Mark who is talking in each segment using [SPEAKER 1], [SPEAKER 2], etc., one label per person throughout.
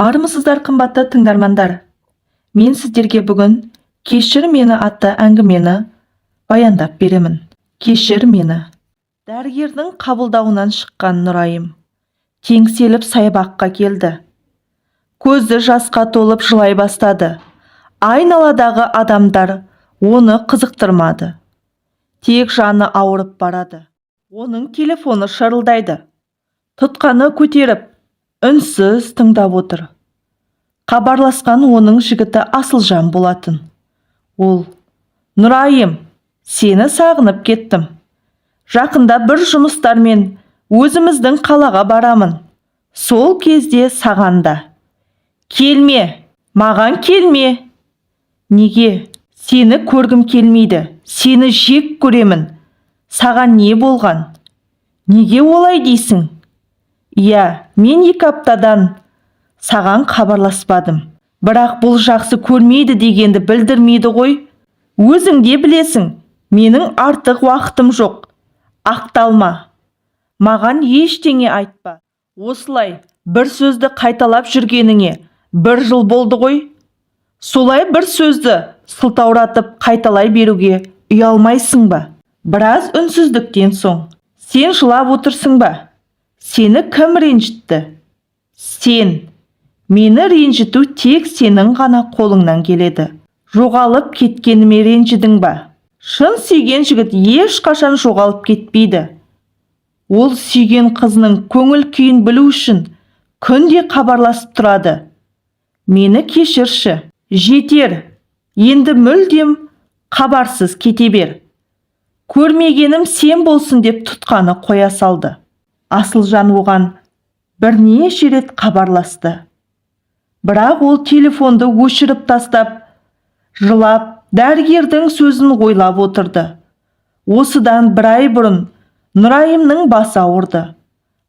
[SPEAKER 1] Армысыздар қымбатты тыңдармандар. Мен сіздерге бүгін «Кешір мені» атты әңгімені баяндап беремін. Кешір мені. Дәрігердің қабылдауынан шыққан Нұрайым теңселіп саябаққа келді. Көзі жасқа толып жылай бастады. Айналадағы адамдар оны қызықтырмады. Тек жаны ауырып барады. Оның телефоны шырылдайды. Тұтқаны көтеріп, үнсіз тыңдап отыр. Хабарласқан оның жігіті Асылжан болатын. Ол: «Нұрайым, сені сағынып кеттім. Жақында бір жұмыстармен өзіміздің қалаға барамын. Сол кезде саған да. Келме, маған келме». «Неге? Сені көргім келмейді. Сені жек көремін. Саған не болған? Неге олай дейсің?» «Иә, мен 2 аптадан саған хабарласпадым. Бірақ бұл жақсы көрмейді дегенді білдірмейді ғой. Өзің де білесің, менің артық уақытым жоқ. Ақталма. Маған ештеңе айтпа. Осылай бір сөзді қайталап жүргеніңе 1 жыл болды ғой. Солай бір сөзді сылтауратып қайталай беруге ұялмайсың ба?» Біраз үнсіздіктен соң: «Сен жылап отырсың ба? Сені кім ренжітті?» «Сен. Мені ренжіту тек сенің ғана қолыңнан келеді. Жоғалып кеткеніме ренжідің ба?» Шын сүйген жігіт ешқашан жоғалып кетпейді. Ол сүйген қызының көңіл күйін білу үшін күнде хабарласып тұрады. «Мені кешірші. Жетер. Енді мүлдем хабарсыз кете бер. Көрмегенім сен болсын» деп тұтқаны қоя салды. Асылжан оған бірнеше рет хабарласты. Бірақ ол телефонды өшіріп тастап, жылап, дәрігердің сөзін ойлап отырды. Осыдан 1 ай бұрын Нұрайымның басы ауырды.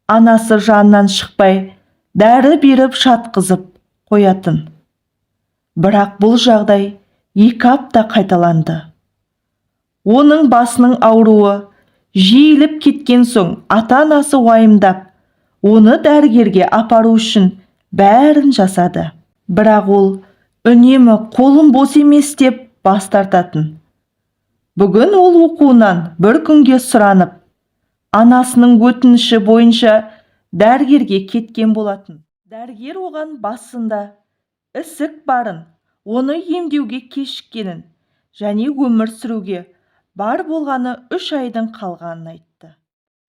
[SPEAKER 1] Анасы жанынан шықпай, дәрі беріп жатқызып қоятын. Бірақ бұл жағдай 2 апта қайталанды. Оның басының ауруы жиіліп кеткен соң ата-анасы уайымдап, оны дәрігерге апару үшін бәрін жасады. Бірақ ол үнемі қолым бос емес деп бас тартатын. Бүгін ол оқуынан 1 күнге сұранып, анасының өтініші бойынша дәрігерге кеткен болатын. Дәрігер оған басында ісік барын, оны емдеуге кешіккенін және өмір сүруге бар болғаны 3 айдың қалғанын айтты.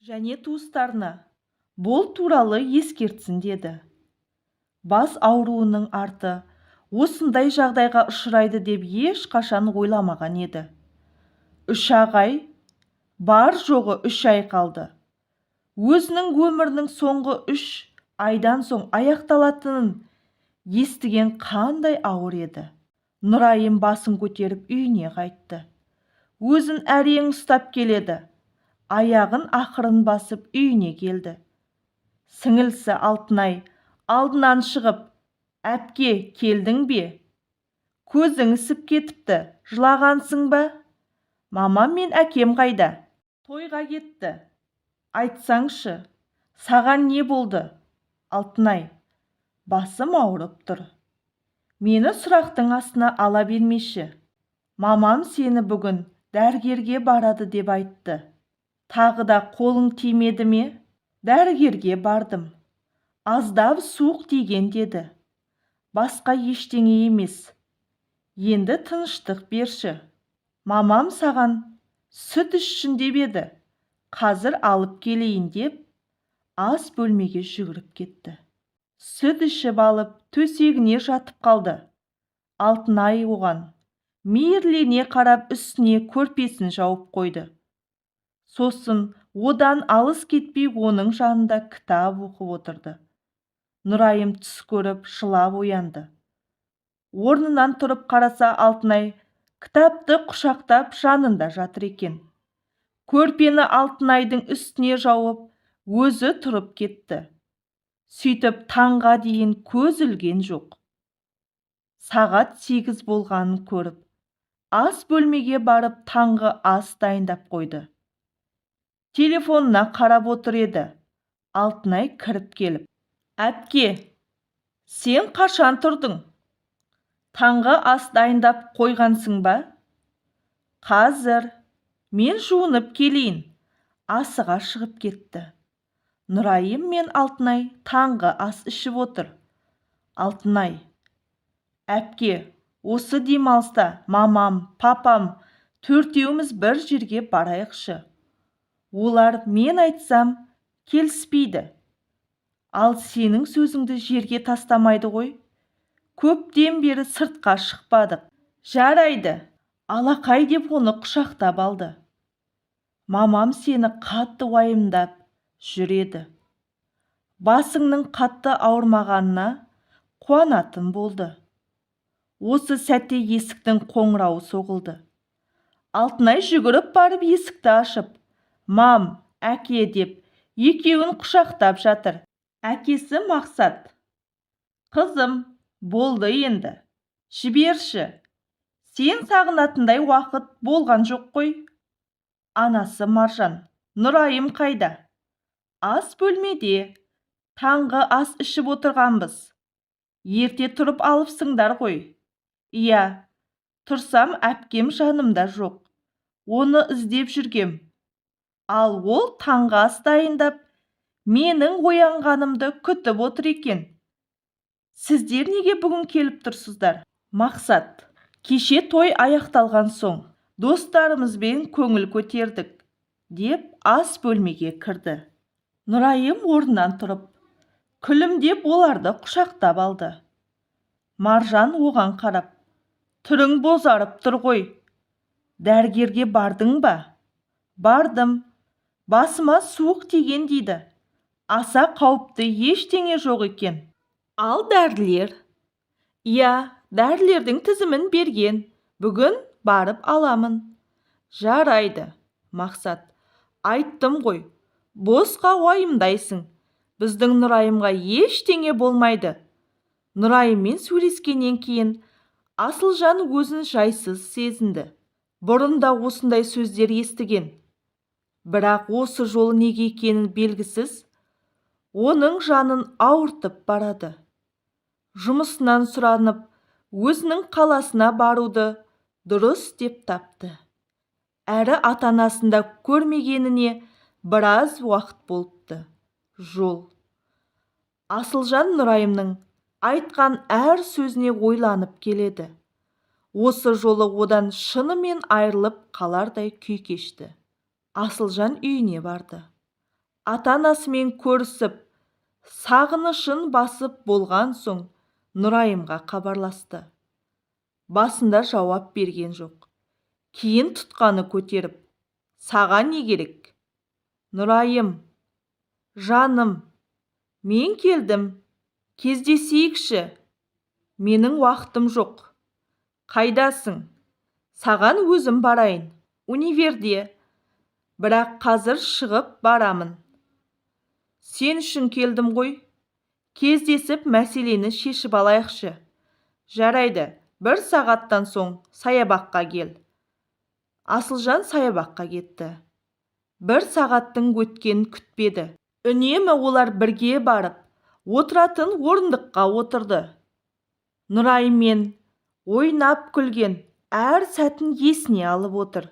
[SPEAKER 1] Және туыстарына бұл туралы ескертсін деді. Бас ауруының арты осындай жағдайға ұшырайды деп ешқашан ойламаған еді. 3 ай, бар жоғы 3 ай қалды. Өзінің өмірінің соңғы 3 айдан соң аяқталатынын естіген қандай ауыр еді. Нұрайым басын көтеріп үйіне қайтты. Өзін әрең ұстап келеді. Аяғын ақырын басып үйіне келді. Сіңілісі Алтынай алдынан шығып: «Әпке, келдің бе? Көзің ісіп кетіпті, жылағансың ба? Мамам мен әкем қайда?» «Тойға кетті. Айтсаңшы, саған не болды?» «Алтынай, басым ауырып тұр. Мені сұрақтың астына ала бермеші. Мамам сені бүгін дәрігерге барады деп айтты. Тағы да қолың тимеді ме?» «Дәрігерге бардым. Аздап суық тиген деді. Басқа ештеңе емес. Енді тыныштық берші. Мамам саған сүт ішшін деп еді. Қазір алып келейін» деп ас бөлмеге жүгіріп кетті. Сүт ішіп алып төсегіне жатып қалды. Алтынай оған мейірлене қарап үстіне көрпесін жауып қойды. Сосын одан алыс кетпей оның жанында кітап оқып отырды. Нұрайым түс көріп жылап оянды. Орнынан тұрып қараса, Алтынай кітапты құшақтап жанында жатыр екен. Көрпені Алтынайдың үстіне жауып, өзі тұрып кетті. Сөйтіп таңға дейін көз ілген жоқ. Сағат 8 болғанын көріп, ас бөлмеге барып таңғы ас дайындап қойды. Телефонына қарап отыр еді. Алтынай кіріп келіп: «Әпке, Сен қашан тұрдың? Таңғы ас дайындап қойғансың ба? Қазір. Мен жуынып келейін. Асыға шығып кетті. Нұрайым мен Алтынай таңғы ас ішіп отыр. Алтынай: әпке, осы демалыста мамам, папам төртеуміз бір жерге барайықшы. Олар мен айтсам келіспейді. Ал сенің сөзіңді жерге тастамайды ғой. Көптен бері сыртқа шықпадық. Жарайды. Алақай деп оны құшақтап алды. Мамам сені қатты уайымдап жүреді. Басыңның қатты ауырмағанына қуанатын болды. Осы сәтте есіктің қоңырауы соғылды. Алтынай жүгіріп барып есікті ашып, мам, әке деп екеуін құшақтап жатыр. Әкесі Мақсат: қызым, болды енді. Жіберші. Сен сағынатындай уақыт болған жоқ қой. Анасы Маржан: Нұрайым қайда? Ас бөлмеде. Таңғы ас ішіп отырғанбыз. Ерте тұрып алыпсыңдар ғой. Иә, тұрсам әпкем жанымда жоқ. Оны іздеп жүргем. Ал ол таңғы ас дайындап, менің оянғанымды күтіп отыр екен. Сіздер неге бүгін келіп тұрсыздар? Мақсат: кеше той аяқталған соң достарымызбен көңіл көтердік, деп ас бөлмеге кірді. Нұрайым орнынан тұрып, күлімдеп оларды құшақтап алды. Маржан оған қарап: түрің бозарып тұр ғой. Дәрігерге бардың ба? Бардым. Басыма суық тиген дейді. Аса қауіпті ештеңе жоқ екен. Ал дәрілер? Иә, дәрілердің тізімін берген. Бүгін барып аламын. Жарайды. Мақсат: айттым ғой, босқа уайымдайсың. Біздің Нұрайымға ештеңе болмайды. Нұрайыммен сөйлескеннен кейін Асылжан өзін жайсыз сезінді. Бұрында осындай сөздер естіген. Бірақ осы жолы неге екенін белгісіз, оның жанын ауыртып барады. Жұмысынан сұранып, өзінің қаласына баруды дұрыс деп тапты. Әрі ата-анасында көрмегеніне біраз уақыт болыпты. Жол. Асылжан Нұрайымның айтқан әр сөзіне ойланып келеді. Осы жолы одан шынымен айырылып қалардай күй кешті. Асылжан үйіне барды. Ата-анасымен көрісіп, сағынышын басып болған соң Нұрайымға хабарласты. Басында жауап берген жоқ. Кейін тұтқаны көтеріп: саған не керек? Нұрайым: жаным, мен келдім. Кездесейікші. Менің уақытым жоқ. Қайдасың? Саған өзім барайын. Универде. Бірақ қазір шығып барамын. Сен үшін келдім ғой. Кездесіп мәселені шешіп алайықшы. Жарайды, 1 сағаттан соң саябаққа кел. Асылжан саябаққа кетті. 1 сағаттың өткенін күтпеді. Үнемі олар бірге барып, отыратын орындыққа отырды. Нұрайыммен ойнап күлген әр сәтін есіне алып отыр.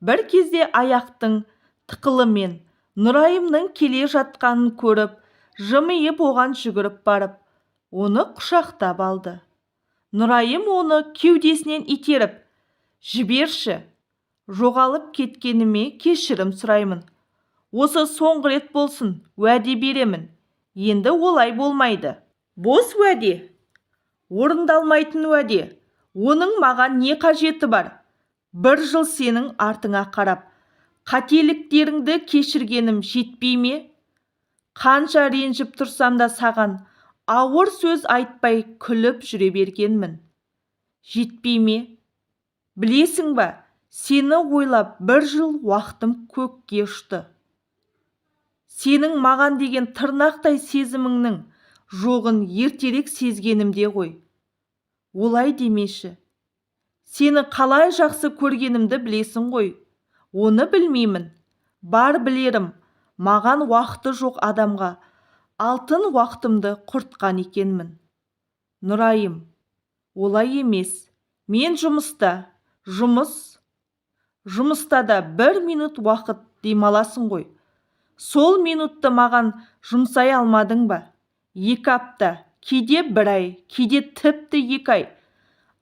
[SPEAKER 1] Бір кезде аяқтың тықылымен Нұрайымның келе жатқанын көріп, жымиып оған жүгіріп барып, оны құшақтап алды. Нұрайым оны кеудесінен итеріп: жіберші. Жоғалып кеткеніме кешірім сұраймын. Осы соңғы рет болсын, уәде беремін. Енді олай болмайды. Бос уәде. Орындалмайтын уәде. Оның маған не қажеті бар? 1 жыл сенің артыңа қарап, қателіктеріңді кешіргенім жетпей ме? Қанша ренжіп тұрсам да саған ауыр сөз айтпай күліп жүре бергенмін. Жетпей ме? Білесің ба, сені ойлап 1 жыл уақытым көкке ұшты. Сенің маған деген тырнақтай сезіміңнің жоғын ертерек сезгенімде ғой. Олай демеші. Сені қалай жақсы көргенімді білесің ғой. Оны білмеймін. Бар білерім, маған уақыты жоқ адамға алтын уақытымды құртқан екенмін. Нұрайым: олай емес, мен жұмыста. Жұмыста да 1 минут уақыт демаласың ғой. Сол минутты маған жұмсай алмадың ба? 2 апта, кейде 1 ай, кейде тіпті 2 ай.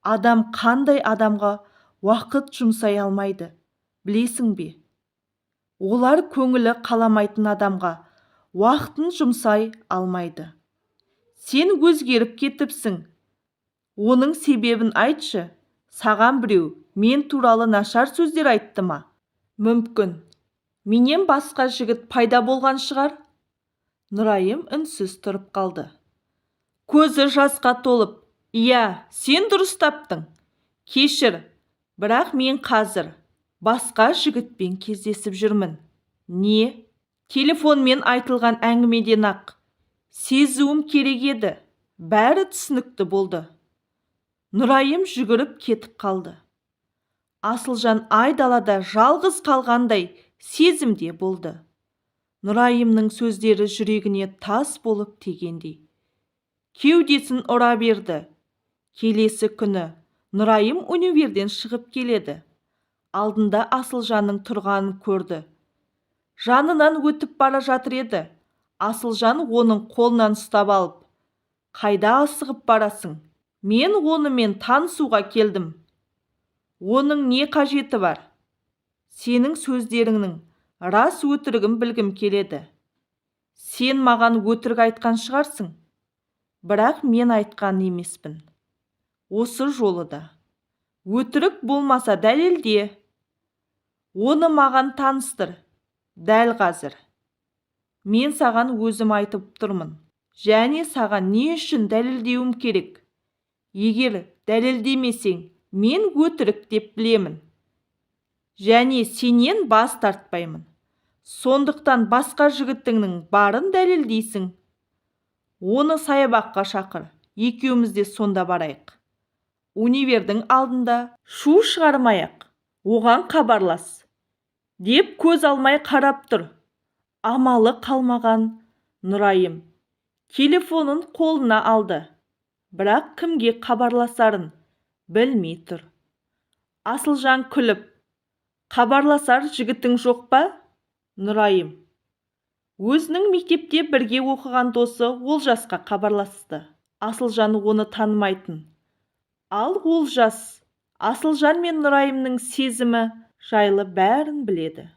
[SPEAKER 1] Адам қандай адамға уақыт жұмсай алмайды, білесің бе? Олар көңілі қаламайтын адамға уақытын жұмсай алмайды. Сен өзгеріп кетіпсің. Оның себебін айтшы. Саған біреу мен туралы нашар сөздер айтты ма? Мүмкін, менен басқа жігіт пайда болған шығар. Нұрайым үнсіз тұрып қалды. Көзі жасқа толып: иә, сен дұрыс таптың. Кешір, бірақ мен қазір басқа жігітпен кездесіп жүрмін. Не? Телефонмен айтылған әңгімеден ақ сезуім керек еді. Бәрі түсінікті болды. Нұрайым жүгіріп кетіп қалды. Асылжан айдалада жалғыз қалғандай сезімде болды. Нұрайымның сөздері жүрегіне тас болып тигендей. Кеудесін ұра берді. Келесі күні Нұрайым универден шығып келеді. Алдында Асылжанның тұрғанын көрді. Жанынан өтіп бара жатыр еді. Асылжан оның қолынан ұстап алып: қайда асығып барасың? Мен онымен танысуға келдім. Оның не қажеті бар? Сенің сөздеріңнің рас өтірігін білгім келеді. Сен маған өтірік айтқан шығарсың. Бірақ мен айтқан емеспін. Осы жолы да. Өтірік болмаса дәлелде. Оны маған таныстыр. Дәл қазір. Мен саған өзім айтып тұрмын. Және саған не үшін дәлелдеуім керек? Егер дәлелдемесең, мен өтірік деп білемін. Және сенен бас тартпаймын. Сондықтан басқа жігітіңнің барын дәлелдейсің. Оны саябаққа шақыр. Екеуміз де сонда барайық. Универдің алдында шу шығармайық. Оған хабарлас. Деп көз алмай қарап тұр. Амалы қалмаған Нұрайым телефонын қолына алды. Бірақ кімге хабарласарын білмей тұр. Асылжан күліп: хабарласар жігітің жоқ па? Нұрайым өзінің мектепте бірге оқыған досы Олжасқа хабарласты. Асылжан оны танымайтын. Ал Олжас Асылжан мен Нұрайымның сезімі жайлы бәрін біледі.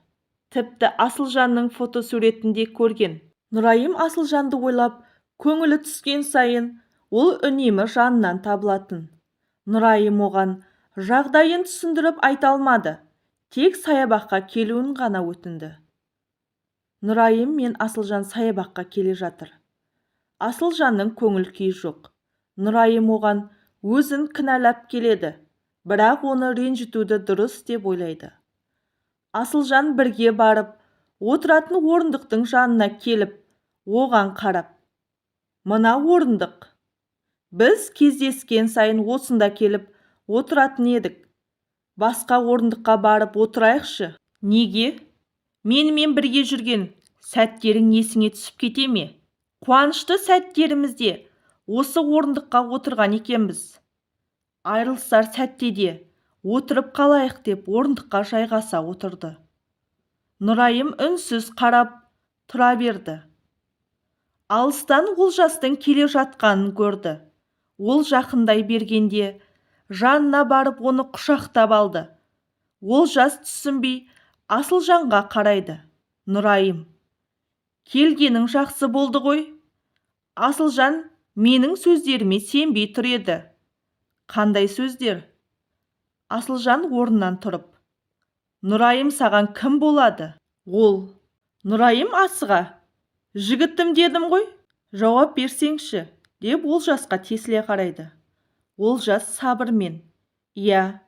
[SPEAKER 1] Тіпті Асылжанның фотосуретінде көрген. Нұрайым Асылжанды ойлап, көңілі түскен сайын ол үнемі жанынан табылатын. Нұрайым оған жағдайын түсіндіріп айта алмады. Тек саябаққа келуін ғана өтінді. Нұрайым мен Асылжан саябаққа келе жатыр. Асылжанның көңіл күйі жоқ. Нұрайым оған өзін кінәлап келеді, бірақ оны ренжітуді дұрыс деп ойлайды. Асылжан бірге барып, отыратын орындықтың жанына келіп, оған қарап: мына орындық. Біз кездескен сайын осында келіп отыратын едік. Басқа орындыққа барып отырайықшы. Неге? Менімен бірге жүрген сәттерің есіңе түсіп кете ме? Қуанышты сәттерімізде осы орындыққа отырған екенбіз. Айрылысар сәтте де отырып қалайық деп орындыққа жайғаса отырды. Нұрайым үнсіз қарап тұра берді. Алыстан Олжастың келе жатқанын көрді. Ол жақындай бергенде жанына барып оны құшақтап алды. Олжас түсінбей Асылжанға қарайды. Нұрайым: келгенің жақсы болды ғой. Асылжан менің сөздеріме сенбей тұр еді. Қандай сөздер? Асылжан орнынан тұрып: Нұрайым саған кім болады? Ол. Нұрайым асыға: жігітім дедім ғой, жауап берсеңші, деп Олжасқа тесіле қарайды. Олжас сабырмен: иә,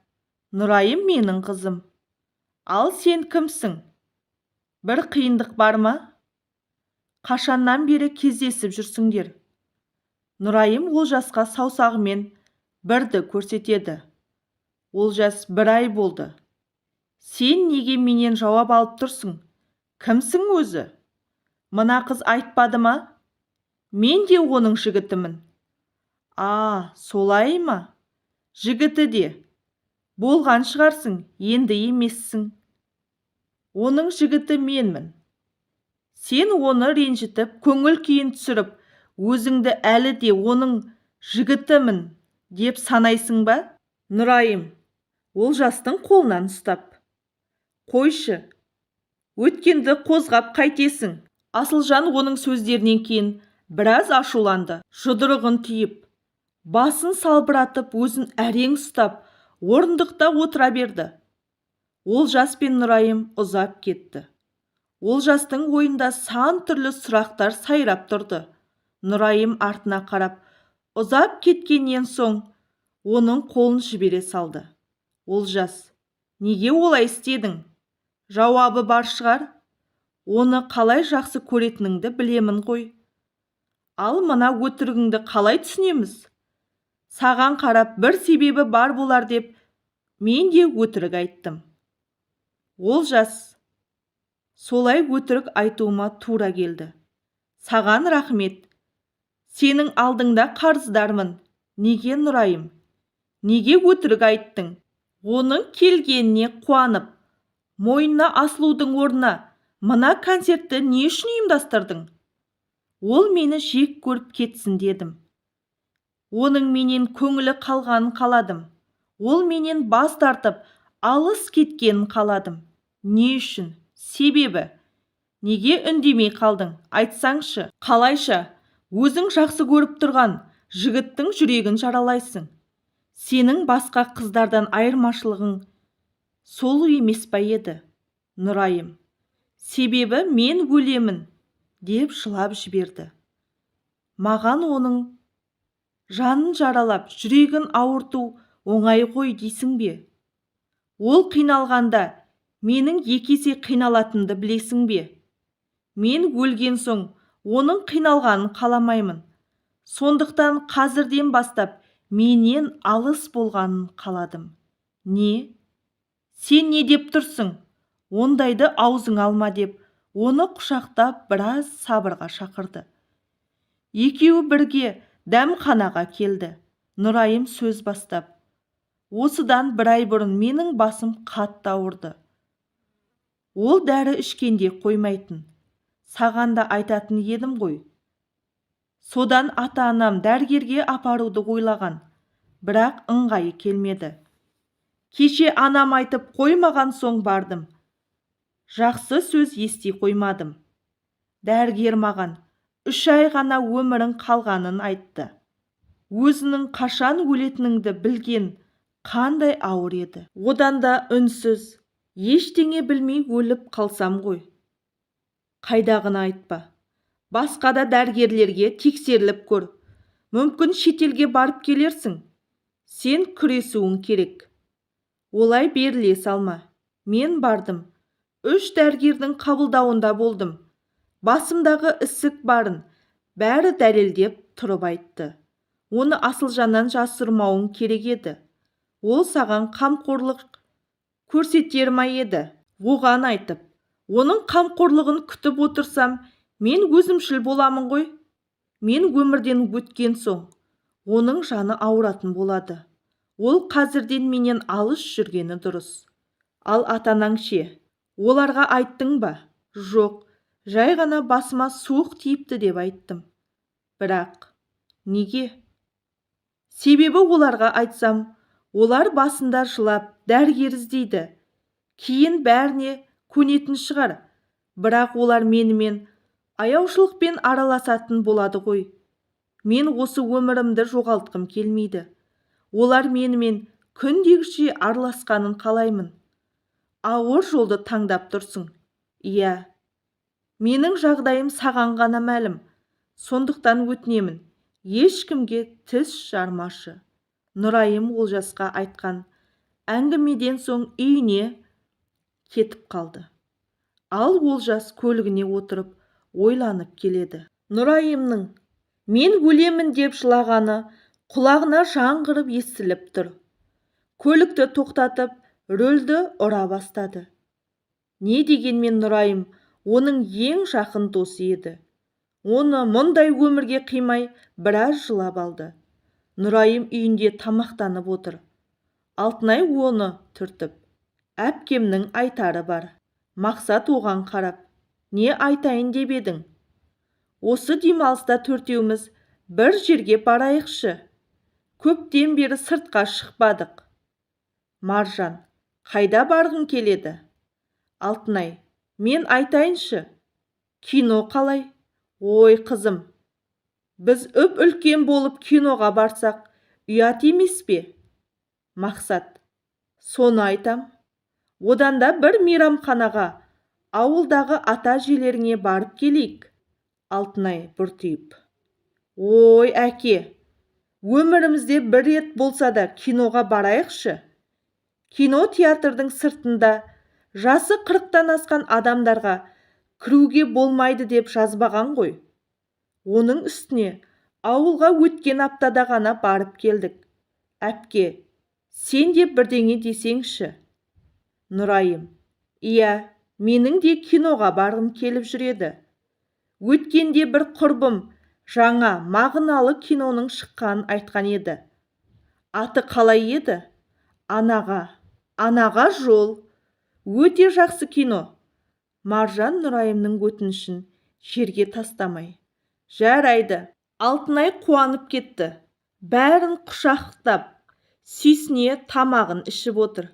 [SPEAKER 1] Нұрайым менің қызым. Ал сен кімсің? Бір қиындық бар ма? Қашаннан бері кездесіп жүрсіңдер? Нұрайым Олжасқа саусағымен бірді көрсетеді. Олжас: 1 ай болды. Сен неге менен жауап алып тұрсың? Кімсің өзі? Мына қыз айтпады ма? Мен де оның жігітімін. Солай ма? Жігіті де. Болған шығарсың, енді емессің. Оның жігіті менмін. Сен оны ренжітіп, көңіл күйін түсіріп, өзіңді әлі де оның жігітімін деп санайсың ба? Нұрайым, Олжастың қолынан ұстап. Қойшы, өткенді қозғап қайтесің. Асылжан оның сөздерінен кейін біраз ашуланды. Жұдырығын түйіп, басын салбыратып, өзін әрең ұстап, орындықта отыра берді. Олжас пен Нұрайым ұзап кетті. Олжастың ойында сан түрлі сұрақтар сайрап тұрды. Нұрайым артына қарап, ұзап кеткеннен соң оның қолын жібере салды. Олжас, неге олай істедің? Жауабы бар шығар. Оны қалай жақсы көретініңді білемін ғой. Ал мына өтірігіңді қалай түсінеміз? Саған қарап бір себебі бар болар деп мен де өтірік айттым. Олжас, солай өтірік айтуыма тура келді. Саған рахмет. Сенің алдыңда қарыздармын. Неге Нұрайым? Неге өтірік айттың? Оның келгеніне қуанып, мойнына асылудың орнына мына концертті не үшін ұйымдастырдың? Ол мені жек көріп кетсін дедім. Оның менен көңілі қалғанын қаладым. Ол менен бас тартып, алыс кеткенін қаладым. Не үшін? Себебі? Неге үндемей қалдың? Айтсаңшы, қалайша өзің жақсы көріп тұрған жігіттің жүрегін жаралайсың? Сенің басқа қыздардан айырмашылығың сол емес па еді? Нұрайым, себебі мен өлемін деп жылап жіберді. Маған оның жанын жаралап, жүрегін ауырту оңай ғой дейсің бе? Ол қиналғанда менің екі есе қиналатынды білесің бе? Мен өлген соң оның қиналғанын қаламаймын. Сондықтан қазірден бастап менен алыс болғанын қаладым. Не? Сен не деп тұрсың? Ондайды аузың алма деп, оны құшақтап біраз сабырға шақырды. Екеуі бірге дәмханаға келді. Нұрайым сөз бастап, осыдан бір ай бұрын менің басым қатты ауырды. Ол дәрі ішкенде қоймайтын. Саған да айтатын едім ғой. Содан ата-анам дәрігерге апаруды ойлаған, бірақ ыңғайы келмеді. Кеше анам айтып қоймаған соң бардым. Жақсы сөз ести қоймадым. Дәрігер маған 3 ай ғана өмірің қалғанын айтты. Өзінің қашан өлетініңді білген қандай ауыр еді. Одан да үнсіз, ештеңе білмей өліп қалсам ғой. Қайдағыны айтпа. Басқа да дәрігерлерге тексеріліп көр. Мүмкін шетелге барып келерсің. Сен күресуің керек. Олай беріле салма. Мен бардым. 3 дәрігердің қабылдауында болдым. Басымдағы ісік барын бәрі дәлелдеп тұрып айтты. Оны Асылжаннан жасырмауың керек еді. Ол саған қамқорлық көрсетер ма еді? Оған айтып, оның қамқорлығын күтіп отырсам, мен өзімшіл боламын ғой. Мен өмірден өткен соң, оның жаны ауыратын болады. Ол қазірден менен алыс жүргені дұрыс. Ал ата-анаң ше? Оларға айттың ба? Жоқ, жай ғана басыма суық тиіпті деп айттым. Бірақ неге? Себебі оларға айтсам, олар басында жылап, дәрігер іздейді. Кейін бәріне көнетін шығар. Бірақ олар менімен аяушылықпен араласатын болады ғой. Мен осы өмірімді жоғалтқым келмейді. Олар менімен күндегіше араласқанын қалаймын. Ауыр жолды таңдап тұрсың. Иә, менің жағдайым саған ғана мәлім. Сондықтан өтінемін, ешкімге тіс жармашы. Нұрайым Олжасқа айтқан әңгімеден соң үйіне кетіп қалды. Ал Олжас көлігіне отырып ойланып келеді. Нұрайымның мен өлемін деп жылағаны құлағына жаңғырып естіліп тұр. Көлікті тоқтатып, рөлді ұра бастады. Не дегенмен Нұрайым оның ең жақын досы еді. Оны мұндай өмірге қимай біраз жылап алды. Нұрайым үйінде тамақтанып отыр. Алтынай оны түртіп: әпкемнің айтары бар. Мақсат оған қарап: не айтайын деп едің? Осы демалыста төртеуміз бір жерге барайықшы. Көптен бері сыртқа шықпадық. Маржан: қайда барғың келеді? Алтынай: мен айтайыншы. Кино қалай? Ой қызым, біз үлкен болып киноға барсақ, ұят емес пе? Мақсат: соны айтам. Одан да бір мейрамханаға, ауылдағы ата-әжелеріңе барып келейік. Алтынай бұртиып: ой әке, өмірімізде бір рет болса да киноға барайықшы. Кино театрдың сыртында жасы 40-тан асқан адамдарға кіруге болмайды деп жазбаған ғой. Оның үстіне ауылға өткен аптада ғана барып келдік. Әпке, сен де бірдеңе десеңші. Нұрайым: иә, менің де киноға барғым келіп жүреді. Өткенде бір құрбым жаңа мағыналы киноның шыққанын айтқан еді. Аты қалай еді? Анаға жол. Өте жақсы кино. Маржан Нұрайымның өтінішін жерге тастамай: жарайды. Алтынай қуанып кетті. Бәрін құшақтап, сүйсіне тамағын ішіп отыр.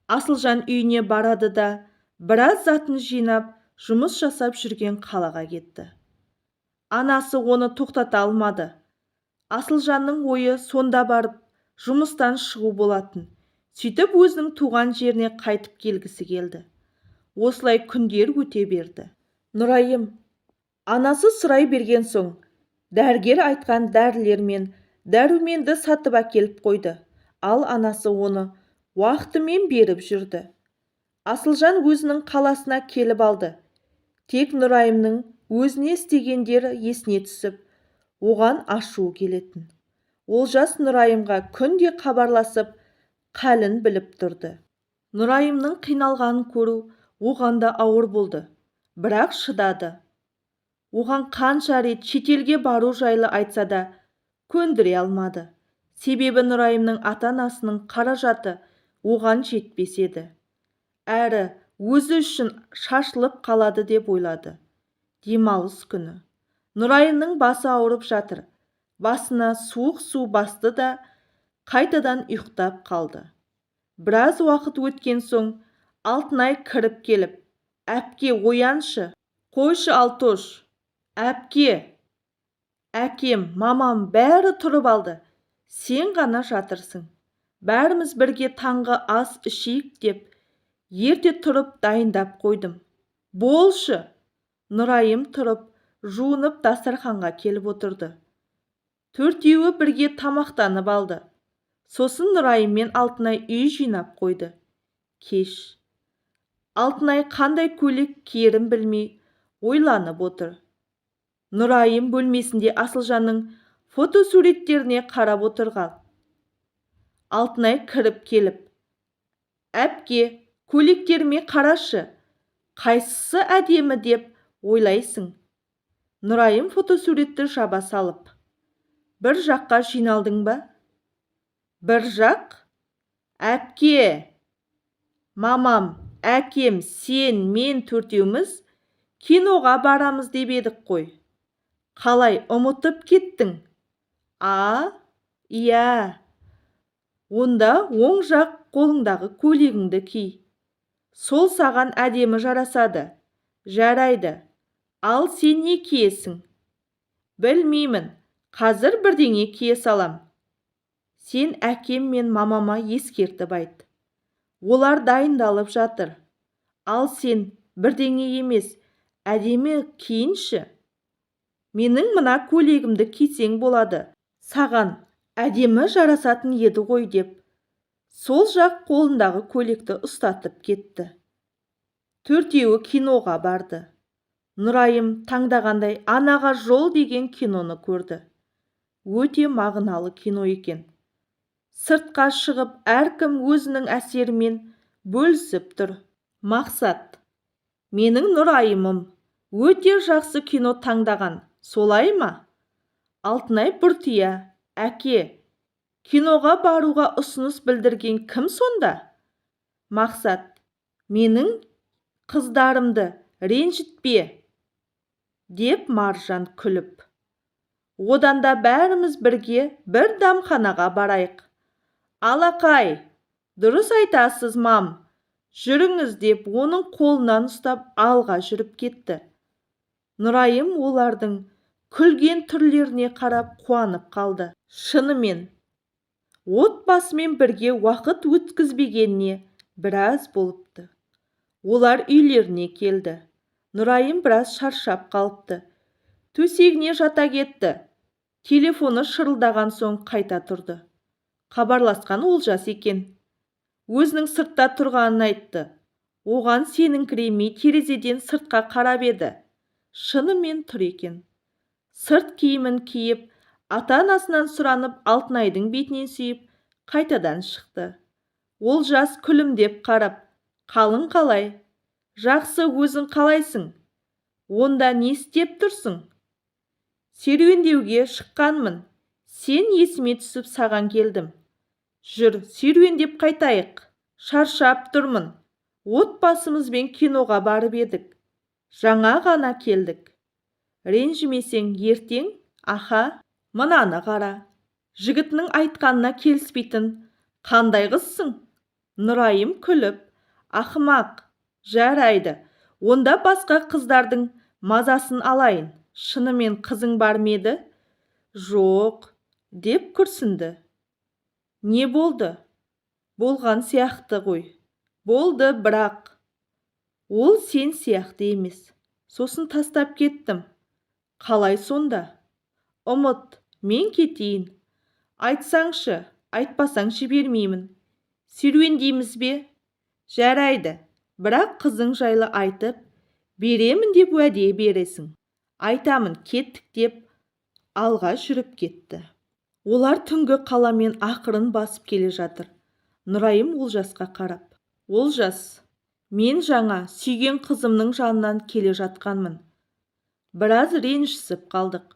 [SPEAKER 1] Асылжан үйіне барады да біраз затын жинап, жұмыс жасап жүрген қалаға кетті. Анасы оны тоқтата алмады. Асылжанның ойы сонда барып жұмыстан шығу болатын. Сөйтіп өзінің туған жеріне қайтып келгісі келді. Осылай күндер өте берді. Нұрайым анасы сұрай берген соң, дәрігер айтқан дәрілер мен дәруменді сатып әкеліп қойды. Ал анасы оны уақытымен беріп жүрді. Асылжан өзінің қаласына келіп алды. Тек Нұрайымның өзіне істегендері есіне түсіп, оған ашу келетін. Олжас Нұрайымға күнде хабарласып, қалін біліп тұрды. Нұрайымның қиналғанын көру оған да ауыр болды. Бірақ шыдады. Оған қанша рет шетелге бару жайлы айтса да көндіре алмады. Себебі Нұрайымның ата-анасының қаражаты оған жетпес еді. Әрі өзі үшін шашылып қалады деп ойлады. Демалыс күні. Нұрайымның басы ауырып жатыр. Басына суық су басты да қайтадан ұйықтап қалды. Біраз уақыт өткен соң Алтынай кіріп келіп: әпке, ояншы. Қойшы Алтош. Әпке, әкем, мамам бәрі тұрып алды. Сен ғана жатырсың. Бәріміз бірге таңғы ас ішейік деп ерте тұрып дайындап қойдым. Болшы. Нұрайым тұрып, жуынып дастарханға келіп отырды. Төртеуі бірге тамақтанып алды. Сосын Нұрайым мен Алтынай үй жинап қойды. Кеш. Алтынай қандай көйлек киерін білмей ойланып отыр. Нұрайым бөлмесінде Асылжанның фотосуреттеріне қарап отырған. Алтынай кіріп келіп: әпке, көйлектеріме қарашы. Қайсысы әдемі деп ойлайсың? Нұрайым фотосуретті жаба салып: бір жаққа жиналдың ба? Бір жақ? Әпке, мамам, әкем, сен, мен төртеуміз киноға барамыз деп едік қой. Қалай ұмытып кеттің? Иә. Онда оң жақ қолыңдағы көйлегіңді ки. Сол саған әдемі жарасады. Жарайды. Ал сен не киесің? Білмеймін. Қазір бірдеңе кие салам. Сен әкем мен мамама ескертіп айт. Олар дайындалып жатыр. Ал сен бірдеңе емес, әдемі киінші. Менің мына көйлегімді кисең болады. Саған әдемі жарасатын еді ғой деп, сол жақ қолындағы көйлекті ұстатып кетті. Төртеуі киноға барды. Нұрайым таңдағандай Анаға жол деген киноны көрді. Өте мағыналы кино екен. Сыртқа шығып, әркім өзінің әсерімен бөлісіп тұр. Мақсат: менің Нұрайымым өте жақсы кино таңдаған, солай ма? Алтынай бұртия: әке, Киноға баруға ұсыныс білдірген кім сонда? Мақсат: менің қыздарымды ренжітпе, деп Маржан күліп. Одан да бәріміз бірге бір дәмханаға барайық. Алақай, дұрыс айтасыз, мам. Жүріңіз, деп оның қолынан ұстап алға жүріп кетті. Нұрайым олардың күлген түрлеріне қарап қуанып қалды. Шынымен, отбасымен бірге уақыт өткізбегеніне біраз болыпты. Олар үйлеріне келді. Нұрайым біраз шаршап қалыпты. Төсегіне жата кетті. Телефоны шырылдаған соң қайта тұрды. Хабарласқан Олжас екен. Өзінің сыртта тұрғанын айтты. Оған сеніңкіремей терезеден сыртқа қарап еді. Шынымен тұр екен. Сырт киімін киіп, ата-анасынан сұранып Алтынайдың бетінен сүйіп, қайтадан шықты. Олжас күлімдеп қарап, қалың қалай? Жақсы, өзің қалайсың? Онда не істеп тұрсың? Серуендеуге шыққанмын. Сен есіме түсіп саған келдім. Жүр, серуендеп қайтайық. Шаршап тұрмын. Отбасымызбен киноға барып едік. Жаңа ғана келдік. Ренжімесең ертең, аха, мынаны қара. Жігітінің айтқанына келіспейтін қандай қызсың? Нұрайым күліп, ақымақ, жарайды. Онда басқа қыздардың мазасын алайын. Шынымен қызың бар ма еді? Жоқ, деп күрсінді. Не болды? Болған сияқты ғой. Болды, бірақ ол сен сияқты емес. Сосын тастап кеттім. Қалай сонда? Ұмыт, мен кетейін. Айтсаңшы, айтпасаң жібермеймін. Серуендейміз бе? Жарайды, бірақ қызың жайлы айтып, беремін деп уәде бересің. Айтамын, кеттік, деп алға жүріп кетті. Олар түнгі қаламен ақырын басып келе жатыр. Нұрайым Олжасқа қарап. Олжас, мен жаңа сүйген қызымның жанынан келе жатқанмын. Біраз ренжісіп қалдық.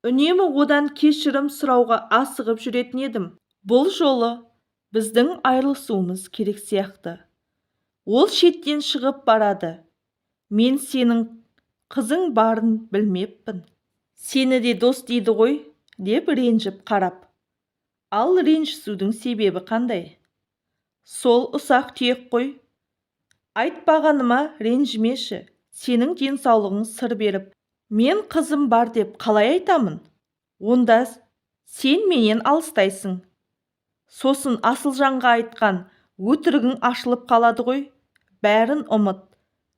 [SPEAKER 1] Үнемі одан кешірім сұрауға асығып жүретін едім. Бұл жолы біздің айырылысуымыз керек сияқты. Ол шеттен шығып барады. Мен сенің қызың барын білмеппін. Сені де дос дейді ғой, деп ренжіп қарап. Ал ренжісудің себебі қандай? Сол ұсақ түйек қой. Айтпағаныма ренжімеші. Сенің денсаулығың сыр беріп, мен қызым бар деп қалай айтамын? Онда сен менен алыстайсың. Сосын Асылжанға айтқан өтірігің ашылып қалады ғой. Бәрін ұмыт.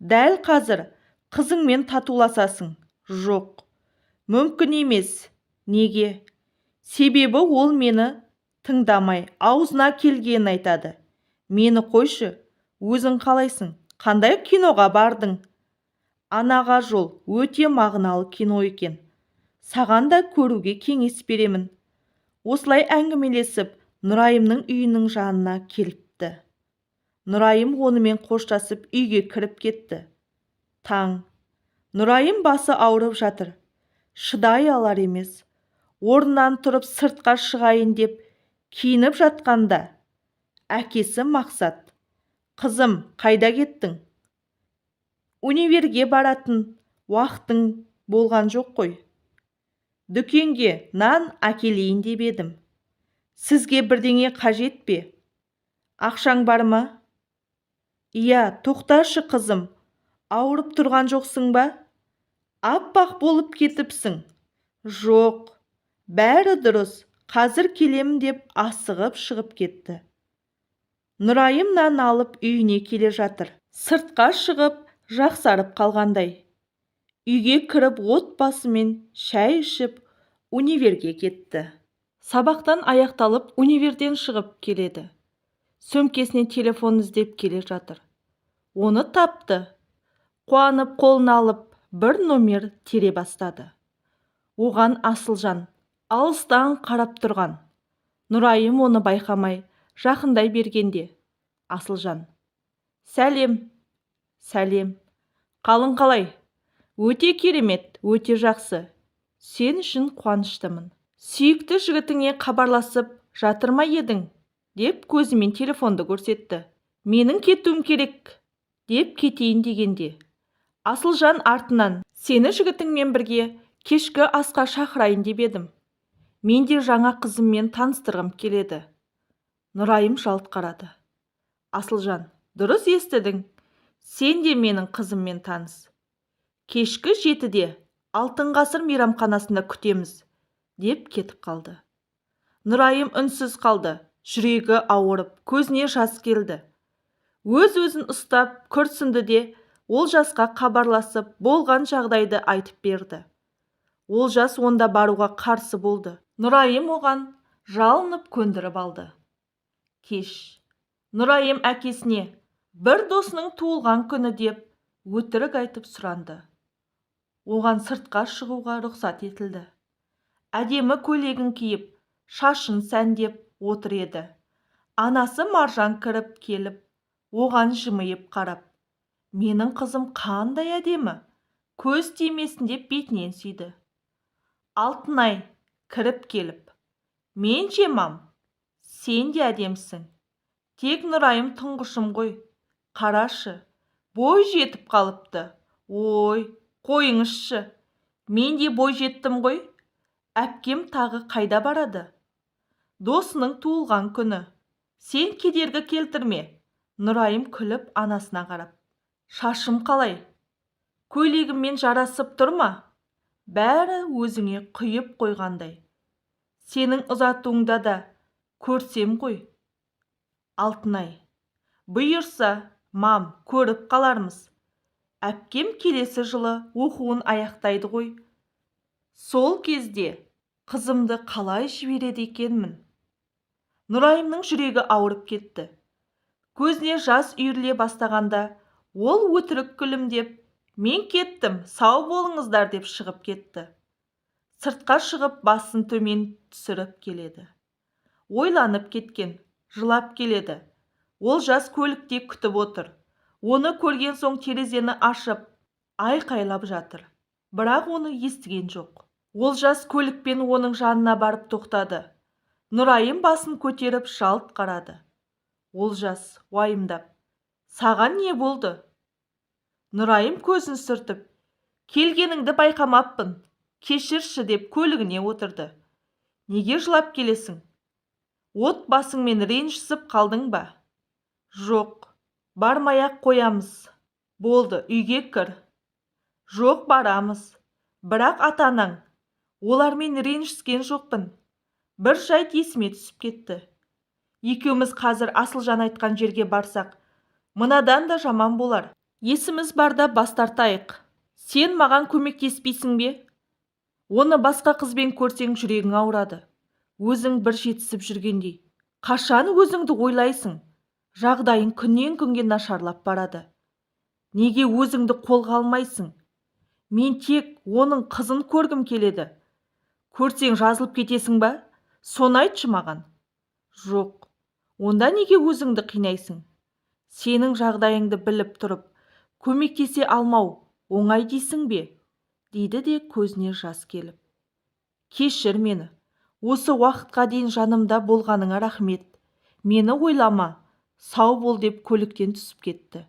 [SPEAKER 1] Дәл қазір қызыңмен татуласасың. Жоқ, мүмкін емес. Неге? Себебі ол мені тыңдамай, аузына келгенін айтады. Мені қойшы, өзің қалайсың? Қандай киноға бардың? Анаға жол өте мағыналы кино екен. Саған да көруге кеңес беремін. Осылай әңгімелесіп, Нұрайымның үйінің жанына келіпті. Нұрайым онымен қоштасып үйге кіріп кетті. Таң. Нұрайым басы ауырып жатыр. Шыдай алар емес. Орнынан тұрып сыртқа шығайын деп киініп жатқанда әкесі Мақсат. Қызым, қайда кеттің? Универге баратын уақытың болған жоқ қой. Дүкенге нан әкелейін деп едім. Сізге бірдеңе қажет пе? Ақшаң бар ма? Иә, тоқташы қызым. Ауырып тұрған жоқсың ба? Аппақ болып кетіпсің. Жоқ, бәрі дұрыс. Қазір келемін, деп асығып шығып кетті. Нұрайым нан алып үйіне келе жатыр. Сыртқа шығып жақсарып қалғандай. Үйге кіріп отбасымен шай ішіп универге кетті. Сабақтан аяқталып универден шығып келеді. Сөмкесіне телефон іздеп келе жатыр. Оны тапты. Қуанып қолына алып бір номер тере бастады. Оған Асылжан алыстан қарап тұрған. Нұрайым оны байқамай жақындай бергенде Асылжан: сәлем. Сәлем. Қалың қалай? Өте керемет, өте жақсы. Сен үшін қуаныштымын. Сүйікті жігітіңе хабарласып жатыр ма едің? Деп көзімен телефонды көрсетті. Менің кетуім керек, деп кетейін дегенде. Асылжан артынан, сені жігітіңмен бірге кешкі асқа шақырайын деп едім. Мен де жаңа қызыммен таныстырғым келеді. Нұрайым жалт қарады. Асылжан, дұрыс естідің. Сен де менің қызыммен таныс. Кешкі 7-де Алтын ғасыр мейрамханасында күтеміз, деп кетіп қалды. Нұрайым үнсіз қалды. Жүрегі ауырып, көзіне жас келді. Өз-өзін ұстап күрсінді де Олжасқа хабарласып, болған жағдайды айтып берді. Олжас онда баруға қарсы болды. Нұрайым оған жалынып көндіріп алды. Кеш. Нұрайым әкесіне бір досының туылған күні деп өтірік айтып сұранды. Оған сыртқа шығуға рұқсат етілді. Әдемі көйлегін киіп, шашын сәндеп отыр еді. Анасы Маржан кіріп келіп, оған жымиып қарап, менің қызым қандай әдемі, көз тимесін деп бетінен сүйді. Алтынай кіріп келіп, мен мам, сен де әдемсің. Тек Нұрайым тұңғышым ғой. Қарашы, бой жетіп қалыпты. Ой, қойыңызшы. Мен де бой жеттім ғой. Әпкем тағы қайда барады? Досының туылған күні. Сен кедергі келтірме. Нұрайым күліп анасына қарап. Шашым қалай? Көйлегіммен жарасып тұр ма? Бәрі өзіңе құйып қойғандай. Сенің ұзатуыңда да көрсем ғой. Алтынай, бұйырса, мам, көріп қалармыз. Әпкем келесі жылы оқуын аяқтайды ғой. Сол кезде қызымды қалай жібереді екенмін? Нұрайымның жүрегі ауырып кетті. Көзіне жас үйіріле бастағанда, ол өтірік күлімдеп, мен кеттім, сау болыңыздар деп шығып кетті. Сыртқа шығып басын төмен түсіріп келеді. Ойланып кеткен, жылап келеді. Олжас көлікте күтіп отыр. Оны көрген соң терезені ашып, айқайлап жатыр. Бірақ оны естіген жоқ. Олжас көлікпен оның жанына барып тоқтады. Нұрайым басын көтеріп жалт қарады. Олжас уайымдап, саған не болды? Нұрайым көзін сүртіп, келгеніңді байқамаппын, кешірші деп көлігіне отырды. Неге жылап келесің? Отбасыңмен ренжісіп қалдың ба? Жоқ, бармай-ақ қоямыз. Болды, үйге кір. Жоқ, барамыз. Бірақ ата-анаң, олармен ренжіскен жоқпын. Бір жайт есіме түсіп кетті. Екеуміз қазір Асылжан айтқан жерге барсақ, мынадан да жаман болар. Есіміз барда бас тартайық. Сен маған көмектеспейсің бе? Оны басқа қызбен көрсең жүрегің ауырады. Өзің бір жетісіп жүргендей. Қашан өзіңді ойлайсың? Жағдайың күннен күнге нашарлап барады. Неге өзіңді қолға алмайсың? Мен тек оның қызын көргім келеді. Көрсең жазылып кетесің ба? Соны айтшы маған. Жоқ, онда неге өзіңді қинайсың? Сенің жағдайыңды біліп тұрып, көмектесе алмау оңай дейсің бе? Дейді де көзіне жас келіп. Кешір мені. Осы уақытқа дейін жанымда болғаныңа рахмет. Мені ойлама, сау бол деп көліктен түсіп кетті.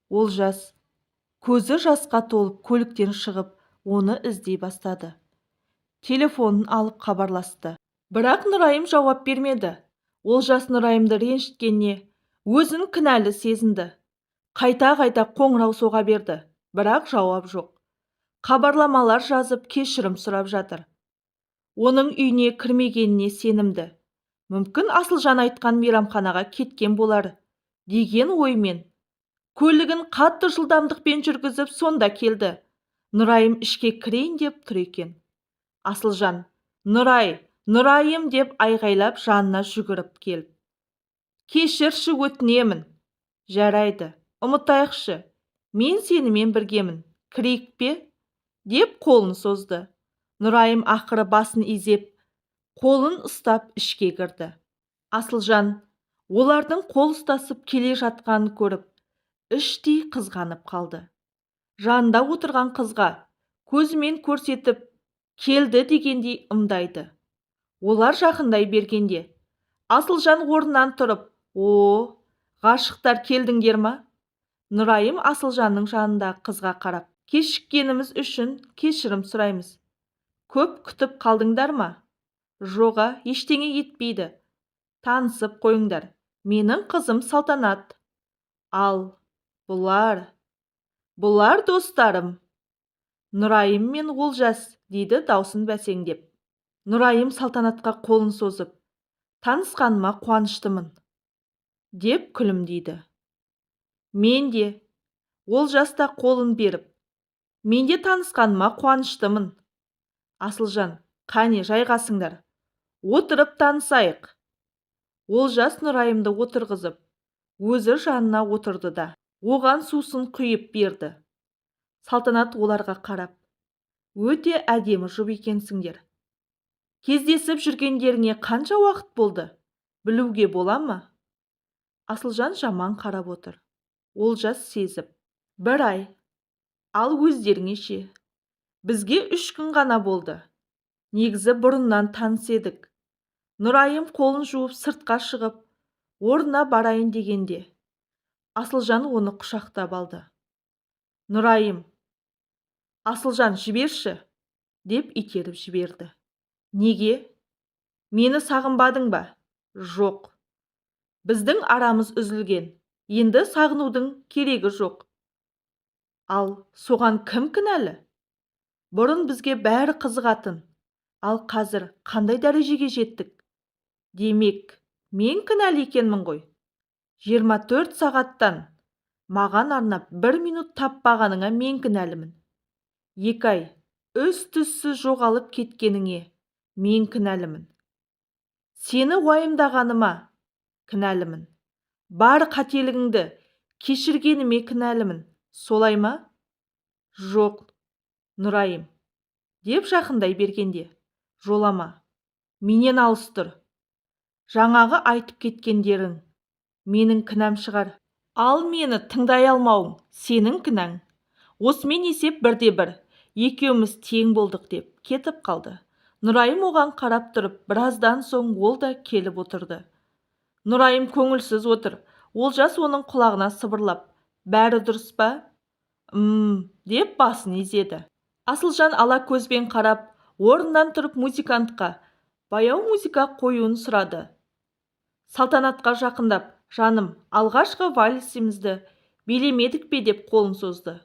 [SPEAKER 1] Олжас көзі жасқа толып көліктен шығып, оны іздей бастады. Телефонын алып хабарласты. Бірақ Нұрайым жауап бермеді. Олжас Нұрайымды ренжіткеніне өзін кінәлі сезінді. Қайта-қайта қоңырау соға берді, бірақ жауап жоқ. Хабарламалар жазып кешірім сұрап жатыр. Оның үйіне кірмегеніне сенімді. Мүмкін Асылжан айтқан мейрамханаға кеткен болар деген оймен көлігін қатты жылдамдықпен жүргізіп сонда келді. Нұрайым ішке кірейін деп тұр екен. Асылжан, Нұрайым деп айғайлап жанына жүгіріп келіп. Кешірші өтінемін. Жарайды, ұмытайықшы. Мен сенімен біргемін. Кірейік пе? Деп қолын созды. Нұрайым ақыры басын изеп, қолын ұстап ішке кірді. Асылжан олардың қол ұстасып келе жатқанын көріп, іштей қызғанып қалды. Жанында отырған қызға көзімен көрсетіп, келді дегендей ымдайды. Олар жақындай бергенде Асылжан орнынан тұрып, ғашықтар келдіңдер ма? Нұрайым Асылжанның жанындағы қызға қарап, кешіккеніміз үшін кешірім сұраймыз. Көп күтіп қалдыңдар ма? Жоға, ештеңе етпейді. Танысып қойыңдар. Менің қызым Салтанат. Ал бұлар достарым. Нұрайым мен Олжас, дейді даусын бәсеңдеп. Нұрайым Салтанатқа қолын созып, танысқаныма қуаныштымын, деп күлімдейді. Мен де, Олжас та қолын беріп, мен де танысқаныма қуаныштымын. Асылжан, қане жайғасыңдар, отырып танысайық. Олжас Нұрайымды отырғызып, өзі жанына отырды да, оған сусын құйып берді. Салтанат оларға қарап, өте әдемі жұп екенсіңдер. Кездесіп жүргендеріңе қанша уақыт болды? Білуге бола ма? Асылжан жаман қарап отыр. Олжас сезіп, 1 ай. Ал өздеріңе ше? Бізге 3 күн ғана болды. Негізі бұрыннан таныс едік. Нұрайым қолын жуып сыртқа шығып, орнына барайын дегенде, Асылжан оны құшақтап алды. Нұрайым, Асылжан жіберші, деп итеріп жіберді. Неге? Мені сағынбадың ба? Жоқ. Біздің арамыз үзілген. Енді сағынудың керегі жоқ. Ал соған кім кінәлі? Бұрын бізге бәрі қызығатын. Ал қазір қандай дәрежеге жеттік? Демек, мен кінәлі екенмін ғой. 24 сағаттан маған арнап 1 минут таппағаныңа мен кінәлімін. 2 ай із-түзсіз жоғалып кеткеніңе мен кінәлімін. Сені уайымдағаныма кінәлімін. Бар қателігіңді кешіргеніме кінәлімін. Солай ма? Жоқ, Нұрайым, деп жақындай бергенде, жолама, менен алыс тұр. Жаңағы айтып кеткендерің менің кінәм шығар. Ал мені тыңдай алмауың сенің кінәң. Осымен есеп 1-1, екеуміз тең болдық, деп кетіп қалды. Нұрайым оған қарап тұрып, біраздан соң ол да келіп отырды. Нұрайым көңілсіз отыр. Олжас оның құлағына сыбырлап, бәрі дұрыс па? Деп басын изеді. Асылжан ала көзбен қарап, орнынан тұрып музыкантқа баяу музыка қоюын сұрады. Салтанатқа жақындап, жаным, алғашқы вальсімізді билемедік пе, деп қолын созды.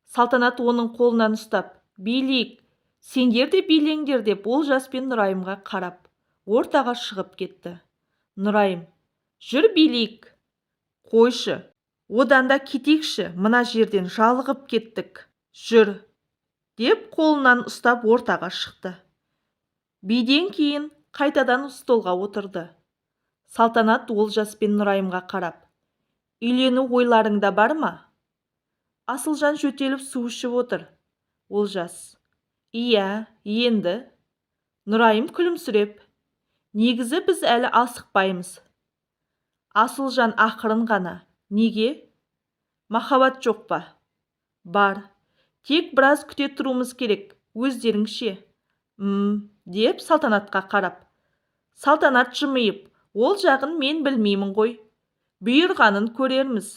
[SPEAKER 1] Салтанат оның қолынан ұстап, билейік, сендер де билеңдер, деп Олжас пен Нұрайымға қарап, ортаға шығып кетті. Нұрайым, жүр билейік. Қойшы, одан да кетейікші, мына жерден жалығып кеттік. Жүр, деп қолынан ұстап ортаға шықты. Биден кейін қайтадан столға отырды. Салтанат Олжас пен Нұрайымға қарап, үйлену ойларыңда бар ма? Асылжан жөтеліп су ішіп отыр. Олжас, иә, енді. Нұрайым күлімсіреп, негізі біз әлі асықпаймыз. Асылжан ақырын ғана, неге? Махаббат жоқ па? Бар, тек біраз күте тұруымыз керек, өздеріңше. Деп Салтанатқа қарап. Салтанат жымиып, ол жағын мен білмеймін ғой. Бұйырғанын көрерміз.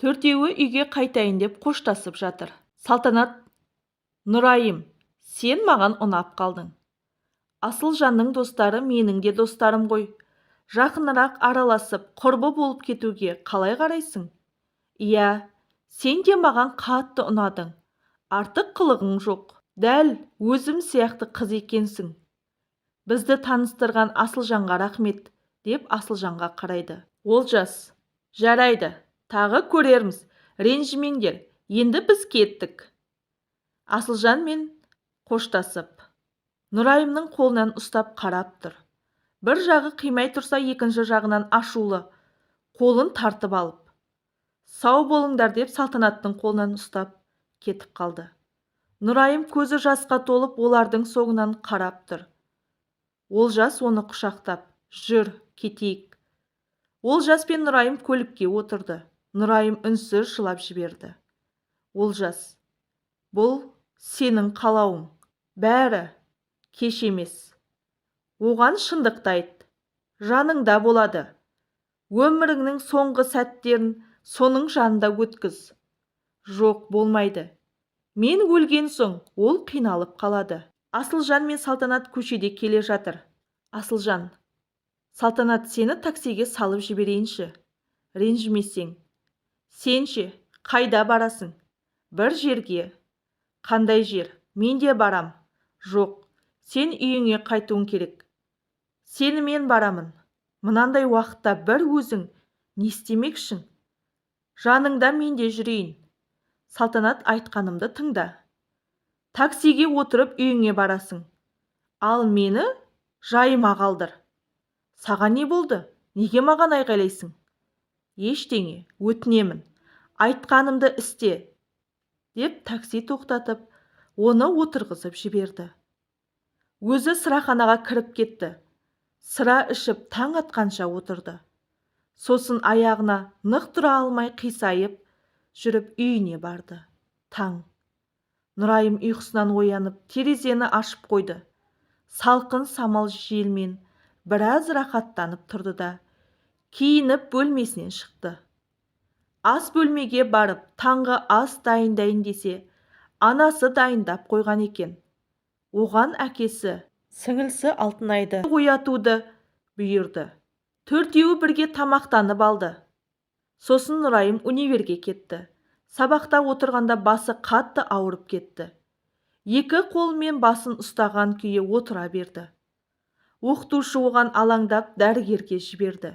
[SPEAKER 1] Төртеуі үйге қайтайын деп қоштасып жатыр. Салтанат, Нұрайым, сен маған ұнап қалдың. Асылжанның достары менің де достарым ғой. Жақынырақ араласып, құрбы болып кетуге қалай қарайсың? Иә, сен де маған қатты ұнадың. Артық қылығың жоқ. Дәл өзім сияқты қыз екенсің. Бізді таныстырған Асылжанға рахмет, деп Асылжанға қарайды. Олжас, жарайды, тағы көрерміз. Ренжімеңдер, енді біз кеттік. Асылжан мен қоштасып, Нұрайымның қолынан ұстап қарап тұр. Бір жағы қимай тұрса, екінші жағынан ашулы, қолын тартып алып. Сау болыңдар, деп Салтанаттың қолынан ұстап кетіп қалды. Нұрайым көзі жасқа толып олардың соңынан қарап тұр. Олжас оны құшақтап, жүр, кетейік. Олжас пен Нұрайым көлікке отырды. Нұрайым үнсіз жылап жіберді. Олжас, бұл сенің қалауың, бәрі кеш емес. Оған шындықты айт. Жаныңда болады. Өміріңнің соңғы сәттерін соның жанында өткіз. Жоқ, болмайды. Мен өлген соң ол қиналып қалады. Асылжан мен Салтанат көшеде келе жатыр. Асылжан: Салтанат, сені таксиге салып жіберейінші. Ренжімесең. Сен ше, қайда барасың? Бір жерге. Қандай жер? Мен де барам. Жоқ, сен үйіңе қайтуың керек. Сені мен барамын. Мынандай уақытта бір өзің не істемекшің? Жаныңда мен де жүрейін. Салтанат, айтқанымды тыңда. Таксиге отырып үйіңе барасың. Ал мені жайыма қалдыр. Саған не болды? Неге маған айғайлайсың? Ештеңе, өтінемін. Айтқанымды істе. Деп такси тоқтатып, оны отырғызып жіберді. Өзі сыраханаға кіріп кетті. Сыра ішіп таң атқанша отырды. Сосын аяғына нық тұра алмай қисайып жүріп үйіне барды. Таң. Нұрайым ұйқысынан оянып терезені ашып қойды. Салқын самал желмен біраз рахаттанып тұрды да киініп бөлмесінен шықты. Ас бөлмеге барып таңғы ас дайындайын десе, анасы дайындап қойған екен. Оған әкесі, сіңілісі Алтынайды оятуды бұйырды. Төртеуі бірге тамақтанып алды. Сосын Нұрайым универге кетті. Сабақта отырғанда басы қатты ауырып кетті. Екі қолымен басын ұстаған күйі отыра берді. Оқытушы оған алаңдап дәрігерге жіберді.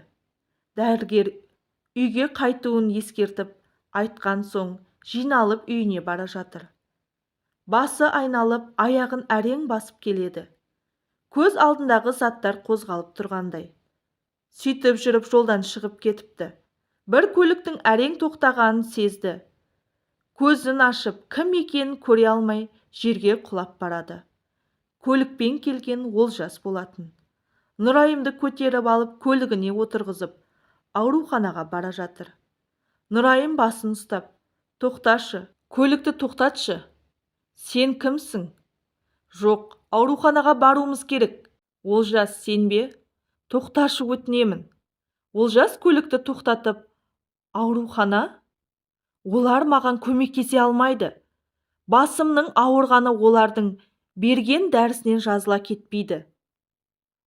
[SPEAKER 1] Дәрігер үйге қайтуын ескертіп айтқан соң жиналып үйіне бара жатыр. Басы айналып, аяғын әрең басып келеді. Көз алдындағы заттар қозғалып тұрғандай. Сөйтіп жүріп жолдан шығып кетіпті. Бір көліктің әрең тоқтағанын сезді. Көзін ашып, кім екенін көре алмай жерге құлап барады. Көлікпен келген Олжас болатын. Нұрайымды көтеріп алып көлігіне отырғызып, ауруханаға бара жатыр. Нұрайым басын ұстап: тоқташы, көлікті тоқтатшы. Сен кімсің? Жоқ, ауруханаға баруымыз керек. Олжас, сен бе? Тоқташы, өтінемін. Олжас көлікті тоқтатып: аурухана? Олар маған көмектесе алмайды. Басымның ауырғаны олардың берген дәрісінен жазыла кетпейді.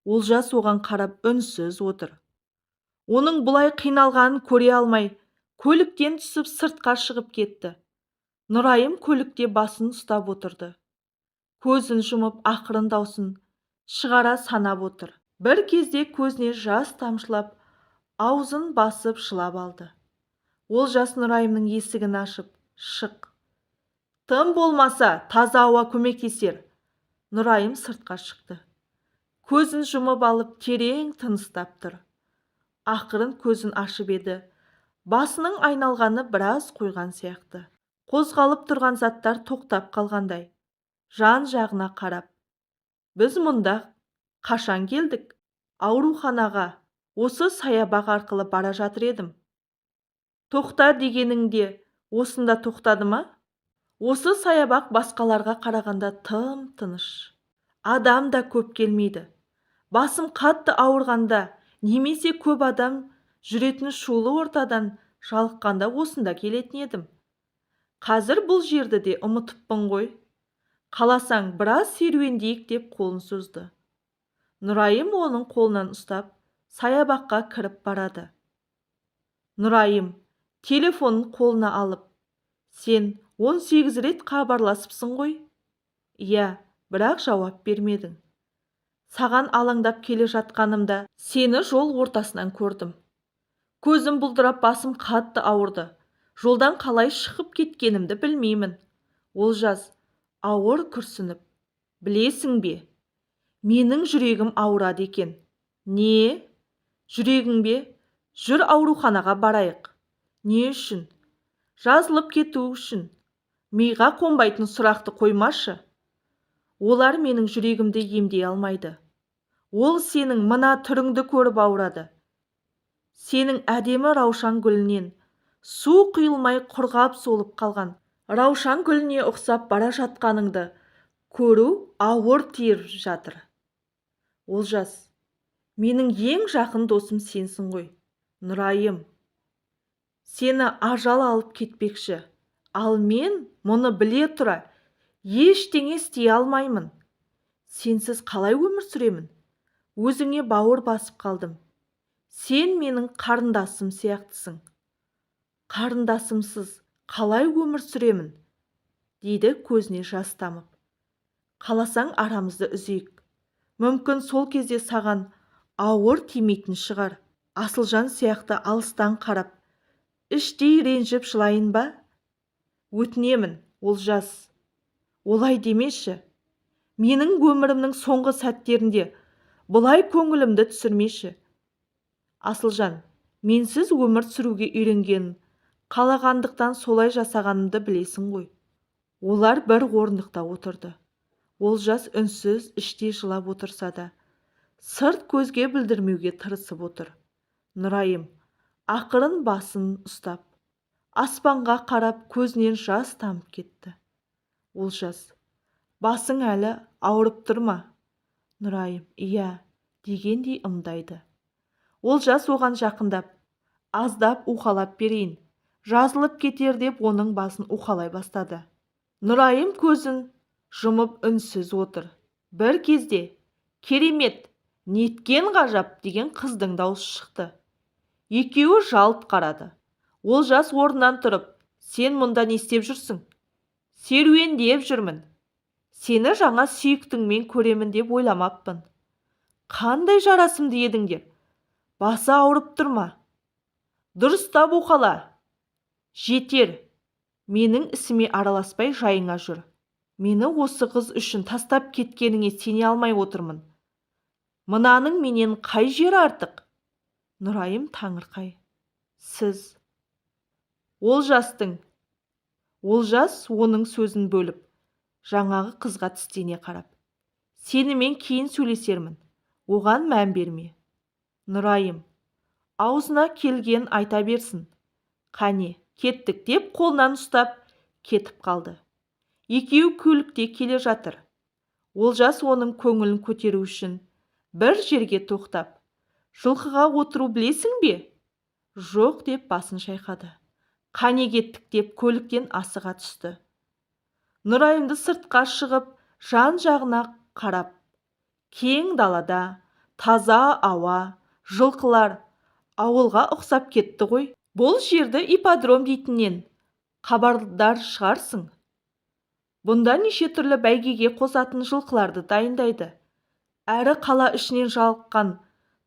[SPEAKER 1] Олжас оған қарап үнсіз отыр. Оның бұлай қиналғанын көре алмай, көліктен түсіп сыртқа шығып кетті. Нұрайым көлікте басын ұстап отырды. Көзін жұмып ақырын даусын шығара санап отыр. Бір кезде көзіне жас тамшылап, аузын басып жылап алды. Олжас Нұрайымның есігін ашып: шық. Тым болмаса таза ауа көмектесер. Нұрайым сыртқа шықты. Көзін жұмып алып терең тыныстап тұр. Ақырын көзін ашып еді. Басының айналғаны біраз қойған сияқты. Қозғалып тұрған заттар тоқтап қалғандай. Жан жағына қарап: біз мұнда қашан келдік? Ауруханаға осы саябақ арқылы бара жатыр едім. Тоқта дегеніңде осында тоқтады ма? Осы саябақ басқаларға қарағанда тым тыныш. Адам да көп келмейді. Басым қатты ауырғанда немесе көп адам жүретін шулы ортадан жалыққанда осында келетін едім. Қазір бұл жерді де ұмытыппын ғой. Қаласаң біраз серуендейік деп қолын созды. Нұрайым оның қолынан ұстап саябаққа кіріп барады. Нұрайым телефонын қолына алып: сен 18 рет хабарласыпсың ғой? Иә, бірақ жауап бермедің. Саған алаңдап келе жатқанымда сені жол ортасынан көрдім. Көзім бұлдырап басым қатты ауырды. Жолдан қалай шығып кеткенімді білмеймін. Олжас ауыр күрсініп: білесің бе? Менің жүрегім ауырады екен. Не? Жүрегің бе? Жүр ауруханаға барайық. Не үшін? Жазылып кету үшін. Миға қонбайтын сұрақты қоймашы. Олар менің жүрегімді емдей алмайды. Ол сенің мына түріңді көріп ауырады. Сенің әдемі раушан гүлінен су құйылмай құрғап солып қалған раушан гүліне ұқсап бара жатқаныңды көру ауыр тиіп жатыр. Олжас, менің ең жақын досым сенсің ғой. Нұрайым, сені ажал алып кетпекші. Ал мен мұны біле тұра ештеңе істей алмаймын. Сенсіз қалай өмір сүремін? Өзіңе бауыр басып қалдым. Сен менің қарындасым сияқтысың. Қарындасымсыз қалай өмір сүремін? Дейді көзіне жас тамып. Қаласаң арамызды үзейік. Мүмкін сол кезде саған ауыр тимейтін шығар. Асылжан сияқты алыстан қарап, іштей ренжіп жылайын ба? Өтінемін, Олжас, олай демеші. Менің өмірімнің соңғы сәттерінде бұлай көңілімді түсірмеші. Асылжан, менсіз өмір сүруге үйренгенін, қалағандықтан солай жасағанымды білесің ғой. Олар бір орындықта отырды. Олжас үнсіз іштей жылап отырса да, сырт көзге білдірмеуге тырысып отыр. Нұрайым ақырын басын ұстап, аспанға қарап көзінен жас тамып кетті. Олжас, басың әлі ауырып тұр ма? Нұрайым, иә, дегендей ымдайды. Олжас оған жақындап, аздап уқалап берейін, жазылып кетер деп оның басын уқалай бастады. Нұрайым көзін жұмып үнсіз отыр. Бір кезде керемет, неткен ғажап деген қыздың даусы шықты. Екеуі жалт қарады. Олжас орнынан тұрып, сен мұнда не істеп жүрсің? Серуендеп жүрмін. Сені жаңа сүйіктіңмен көремін деп ойламаппын. Қандай жарасымды едіңдер? Басы ауырып тұр ма? Дұрыстап уқала. Жетер. Менің ісіме араласпай жайыңа жүр. Мені осы қыз үшін тастап кеткеніңе сене алмай отырмын. Мынаның менен қай жері артық? Нұрайым таңырқай. Сіз. Олжастың. Олжас оның сөзін бөліп, жаңағы қызға тістене қарап. Сенімен кейін сөйлесермін. Оған мән берме. Нұрайым, аузына келген айта берсін. Қане, кеттік деп қолынан ұстап кетіп қалды. Екеу көлікте келе жатыр. Олжас оның көңілін көтеру үшін бір жерге тоқтап, жылқыға отыру білесің бе? Жоқ деп басын шайқады. Қане кеттік деп көліктен асыға түсті. Нұрайымды сыртқа шығып, жан-жағына қарап, кең далада, таза ауа, жылқылар, ауылға ұқсап кетті ғой. Бұл жерді ипподром дейтіннен хабардар шығарсың. Бұнда неше түрлі бәйгеге қосатын жылқыларды дайындайды. Әрі қала ішінен жалыққан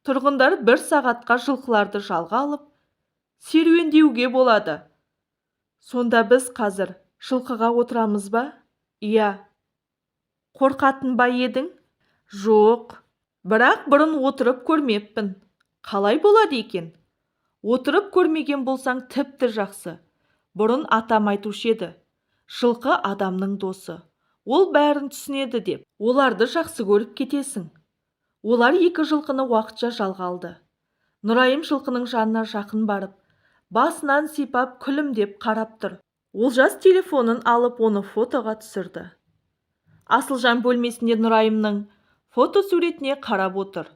[SPEAKER 1] тұрғындар бір сағатқа жылқыларды жалға алып, серуендеуге болады. Сонда біз қазір жылқыға отырамыз ба? Иә. Қорқатын ба едің? Жоқ. Бірақ бұрын отырып көрмеппін. Қалай болады екен? Отырып көрмеген болсаң тіпті жақсы. Бұрын атам айтушы еді. Жылқы адамның досы. Ол бәрін түсінеді деп. Оларды жақсы көріп кетесің. Олар екі жылқыны уақытша жалға алды. Нұрайым жылқының жанына жақын барып, басынан сипап күлімдеп қарап тұр. Олжас телефонын алып оны фотоға түсірді. Асылжан бөлмесінде Нұрайымның фотосуретіне қарап отыр.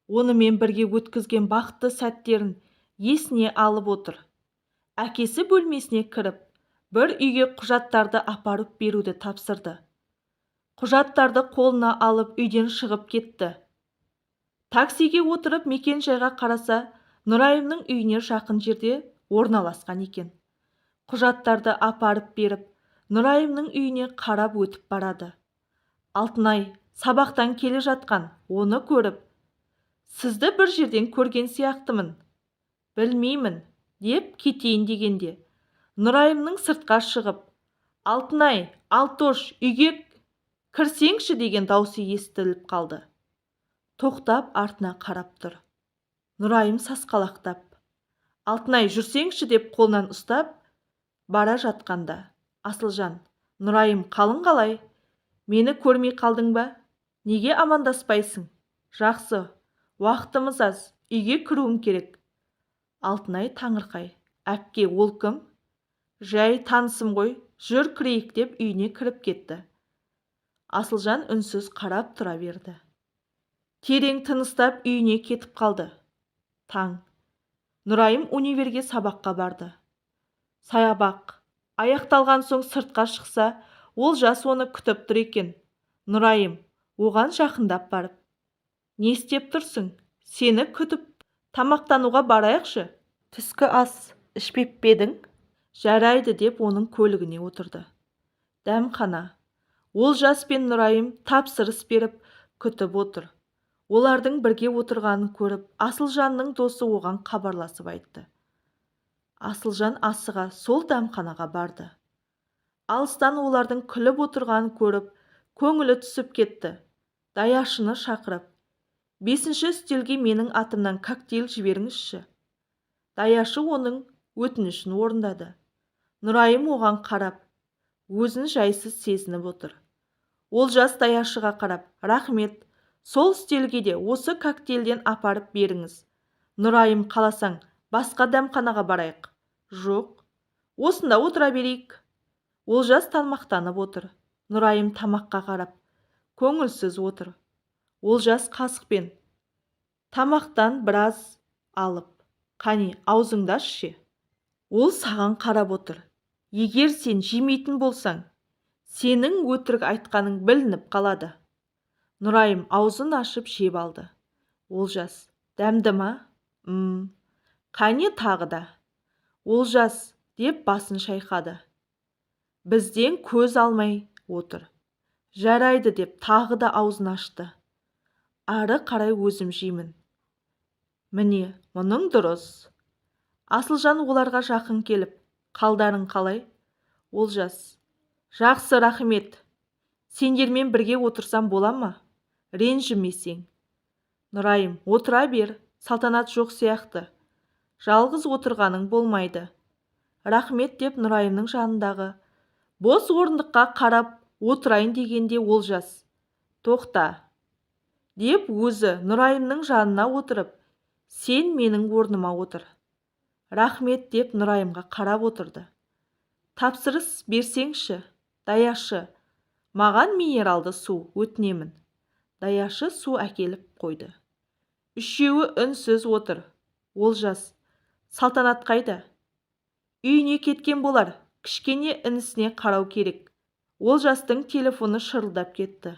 [SPEAKER 1] Онымен бірге өткізген бақытты сәттерін есіне алып отыр. Әкесі бөлмесіне кіріп, бір үйге құжаттарды апарып беруді тапсырды. Құжаттарды қолына алып үйден шығып кетті. Таксиге отырып мекен-жайға қараса, Нұрайымның үйіне жақын жерде орналасқан екен. Құжаттарды апарып беріп, Нұрайымның үйіне қарап өтіп барады. Алтынай сабақтан келе жатқан, оны көріп, сізді бір жерден көрген сияқтымын. Білмеймін, деп кетейін дегенде, Нұрайымның сыртқа шығып, Алтынай, Алтош, үйге кірсеңші деген даусы естіліп қалды. Тоқтап артына қарап тұр. Нұрайым сасқалақтап, Алтынай жүрсеңші деп қолынан ұстап бара жатқанда, Асылжан, Нұрайым қалың қалай? Мені көрмей қалдың ба? Неге амандаспайсың? Жақсы, уақытымыз аз, үйге кіруім керек. Алтынай таңырқай, әпке, ол кім? Жай танысым ғой, жүр кірейік деп үйіне кіріп кетті. Асылжан үнсіз қарап тұра берді. Терең тыныстап үйіне кетіп қалды. Таң. Нұрайым универге сабаққа барды. Саябақ аяқталған соң сыртқа шықса, Олжас оны күтіп тұр екен. Нұрайым оған жақындап барып: «Не істеп тұрсың? Сені күтіп тамақтануға барайықшы. Түскі ас ішпеп пе едің?» «Жарайды» деп оның көлігіне отырды. Дәмхана. Олжас пен Нұрайым тапсырыс беріп күтіп отыр. Олардың бірге отырғанын көріп, Асылжанның досы оған хабарласып айтты. Асылжан асыға сол дәмханаға барды. Алыстан олардың күліп отырғанын көріп, көңілі түсіп кетті. Даяшыны шақырып: «5-ші үстелге менің атымнан коктейль жіберіңізші». Даяшы оның өтінішін орындады. Нұрайым оған қарап, өзін жайсыз сезініп отыр. Олжас даяшыға қарап: «Рахмет, сол үстелге де осы коктейльден апарып беріңіз. Нұрайым, қаласаң, басқа дәмханаға барайық». «Жоқ, осында отыра берейік». Олжас тамақтанып отыр. Нұрайым тамаққа қарап, көңілсіз отыр. Олжас қасықпен тамақтан біраз алып: «Қане, аузыңды ашшы». Ол саған қарап отыр. «Егер сен жемейтін болсаң, сенің өтірік айтқаның білініп қалады». Нұрайым аузын ашып жеп алды. Олжас: «Дәмді ма?» «Қане тағы да». Олжас деп басын шайқады. «Бізден көз алмай отыр». «Жарайды» деп тағы да аузын ашты. «Ары қарай өзім жеймін». «Міне, мұның дұрыс». Асылжан оларға жақын келіп: «Қалдарың қалай?» Олжас: «Жақсы, рахмет. Сендермен бірге отырсам бола ма? Ренжімесең». Нұрайым: «Отыра бер, салтанат жоқ сияқты. Жалғыз отырғаның болмайды». «Рахмет» деп Нұрайымның жанындағы бос орындыққа қарап отырайын дегенде Олжас: «Тоқта» деп өзі Нұрайымның жанына отырып: «Сен менің орныма отыр». «Рахмет» деп Нұрайымға қарап отырды. «Тапсырыс берсеңші, даяшы, маған минералды су өтінемін». Даяшы су әкеліп қойды. Үшеуі үнсіз отыр. Олжас: «Салтанат қайда?» «Үйіне кеткен болар, кішкене інісіне қарау керек». Олжастың телефоны шырылдап кетті.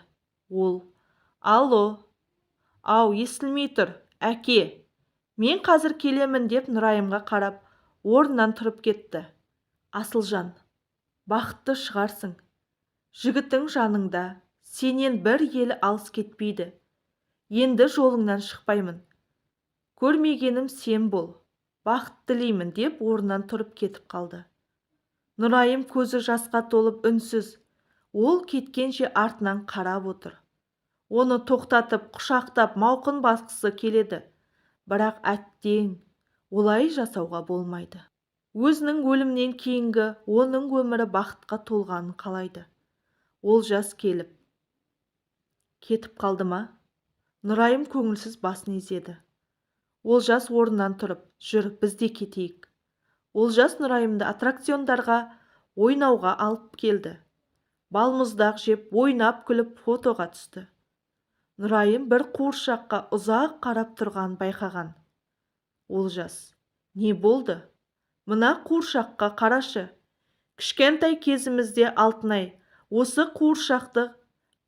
[SPEAKER 1] Ол: «Алло». «Ау, естілмей тұр, әке. Мен қазір келемін» деп Нұрайымға қарап, орнынан тұрып кетті. Асылжан: «Бақытты шығарсың. Жігітің жаныңда, сенен бір елі алыс кетпейді. Енді жолыңнан шықпаймын. Көрмегенім сен бол. Бақыт тілеймін» деп орнынан тұрып кетіп қалды. Нұрайым көзі жасқа толып үнсіз. Ол кеткенше артынан қарап отыр. Оны тоқтатып, құшақтап мауқын басқысы келеді. Бірақ әттең, олай жасауға болмайды. Өзінің өлімнен кейінгі оның өмірі бақытқа толғанын қалайды. Олжас келіп кетіп қалды ма? Нұрайым көңілсіз басын изеді. Олжас орнынан тұрып: «Жүр, біз де кетейік». Олжас Нұрайымды аттракциондарға ойнауға алып келді. Балмұздақ жеп, ойнап күліп фотоға түсті. Нұрайым бір қуыршаққа ұзақ қарап тұрғанын байқаған. Олжас: «Не болды? Мына қуыршаққа қарашы. Кішкентай кезімізде Алтынай осы қуыршақты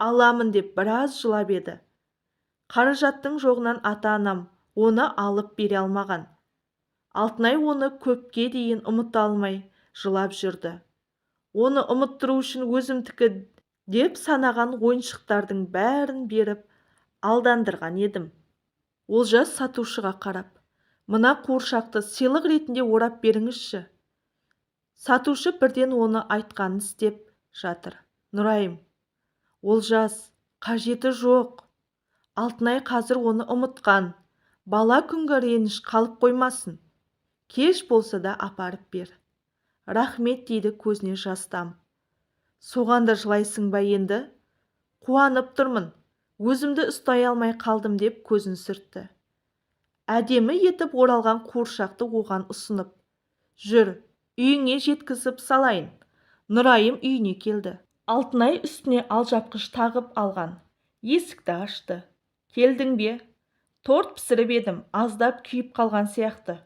[SPEAKER 1] аламын деп біраз жылап еді. Қаражаттың жоғынан ата-анам оны алып бере алмаған. Алтынай оны көпке дейін ұмыта алмай жылап жүрді. Оны ұмыттыру үшін өзімдікі деп санаған ойыншықтардың бәрін беріп алдандырған едім». Олжас сатушыға қарап: «Мына қуыршақты сыйлық ретінде орап беріңізші». Сатушы бірден оны айтқанын істеп жатыр. Нұрайым: «Олжас, қажеті жоқ. Алтынай қазір оны ұмытқан. Бала күнгі реніш қалып қоймасын. Кеш болса да апарып бер». «Рахмет» дейді көзіне жас тамып. «Соған да жылайсың ба енді?» «Қуанып тұрмын. Өзімді ұстай алмай қалдым» деп көзін сүртті. Әдемі етіп оралған қуыршақты оған ұсынып: «Жүр, үйіңе жеткізіп салайын». Нұрайым үйіне келді. Алтынай үстіне алжапқыш тағып алған. Есікті ашты. Келдің бе? Торт пісіріп едім, аздап күйіп қалған сияқты.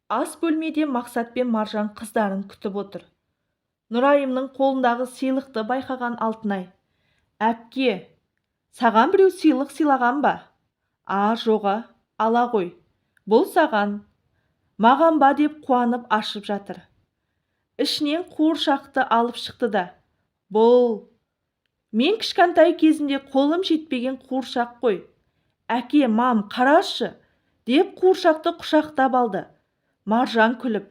[SPEAKER 1] Ас бөлмеде Мақсат пен Маржан қыздарын күтіп отыр. Нұрайымның қолындағы сыйлықты байқаған Алтынай: «Әпке, саған біреу сыйлық сыйлаған ба?» Жоға, ала ғой. Бұл саған. Маған ба деп қуанып ашып жатыр. Ішінен қуыршақты алып шықты да: «Бұл мен кішкентай кезімде қолым жетпеген қуыршақ қой. Әке, мам, қарашы!» деп қуыршақты құшақтап алды. Маржан күліп: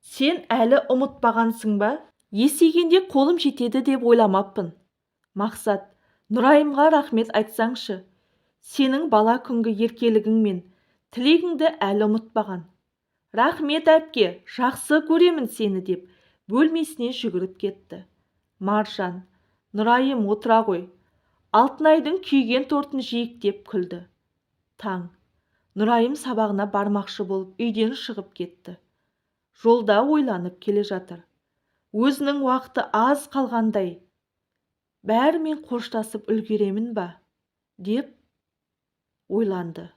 [SPEAKER 1] «Сен әлі ұмытпағансың ба? Есейгенде қолым жетеді деп ойламаппын». Мақсат: «Нұрайымға рахмет айтсаңшы. Сенің бала күнгі еркелігің мен тілегіңді әлі ұмытпаған». «Рахмет әпке, жақсы көремін сені» деп бөлмесіне жүгіріп кетті. Маржан: «Нұрайым, отыра ғой». Алтынайдың күйген тортын жиектеп күлді. Таң. Нұрайым сабағына бармақшы болып үйден шығып кетті. Жолда ойланып келе жатыр. Өзінің уақыты аз қалғандай, бәрімен қоштасып үлгеремін ба деп ойланды.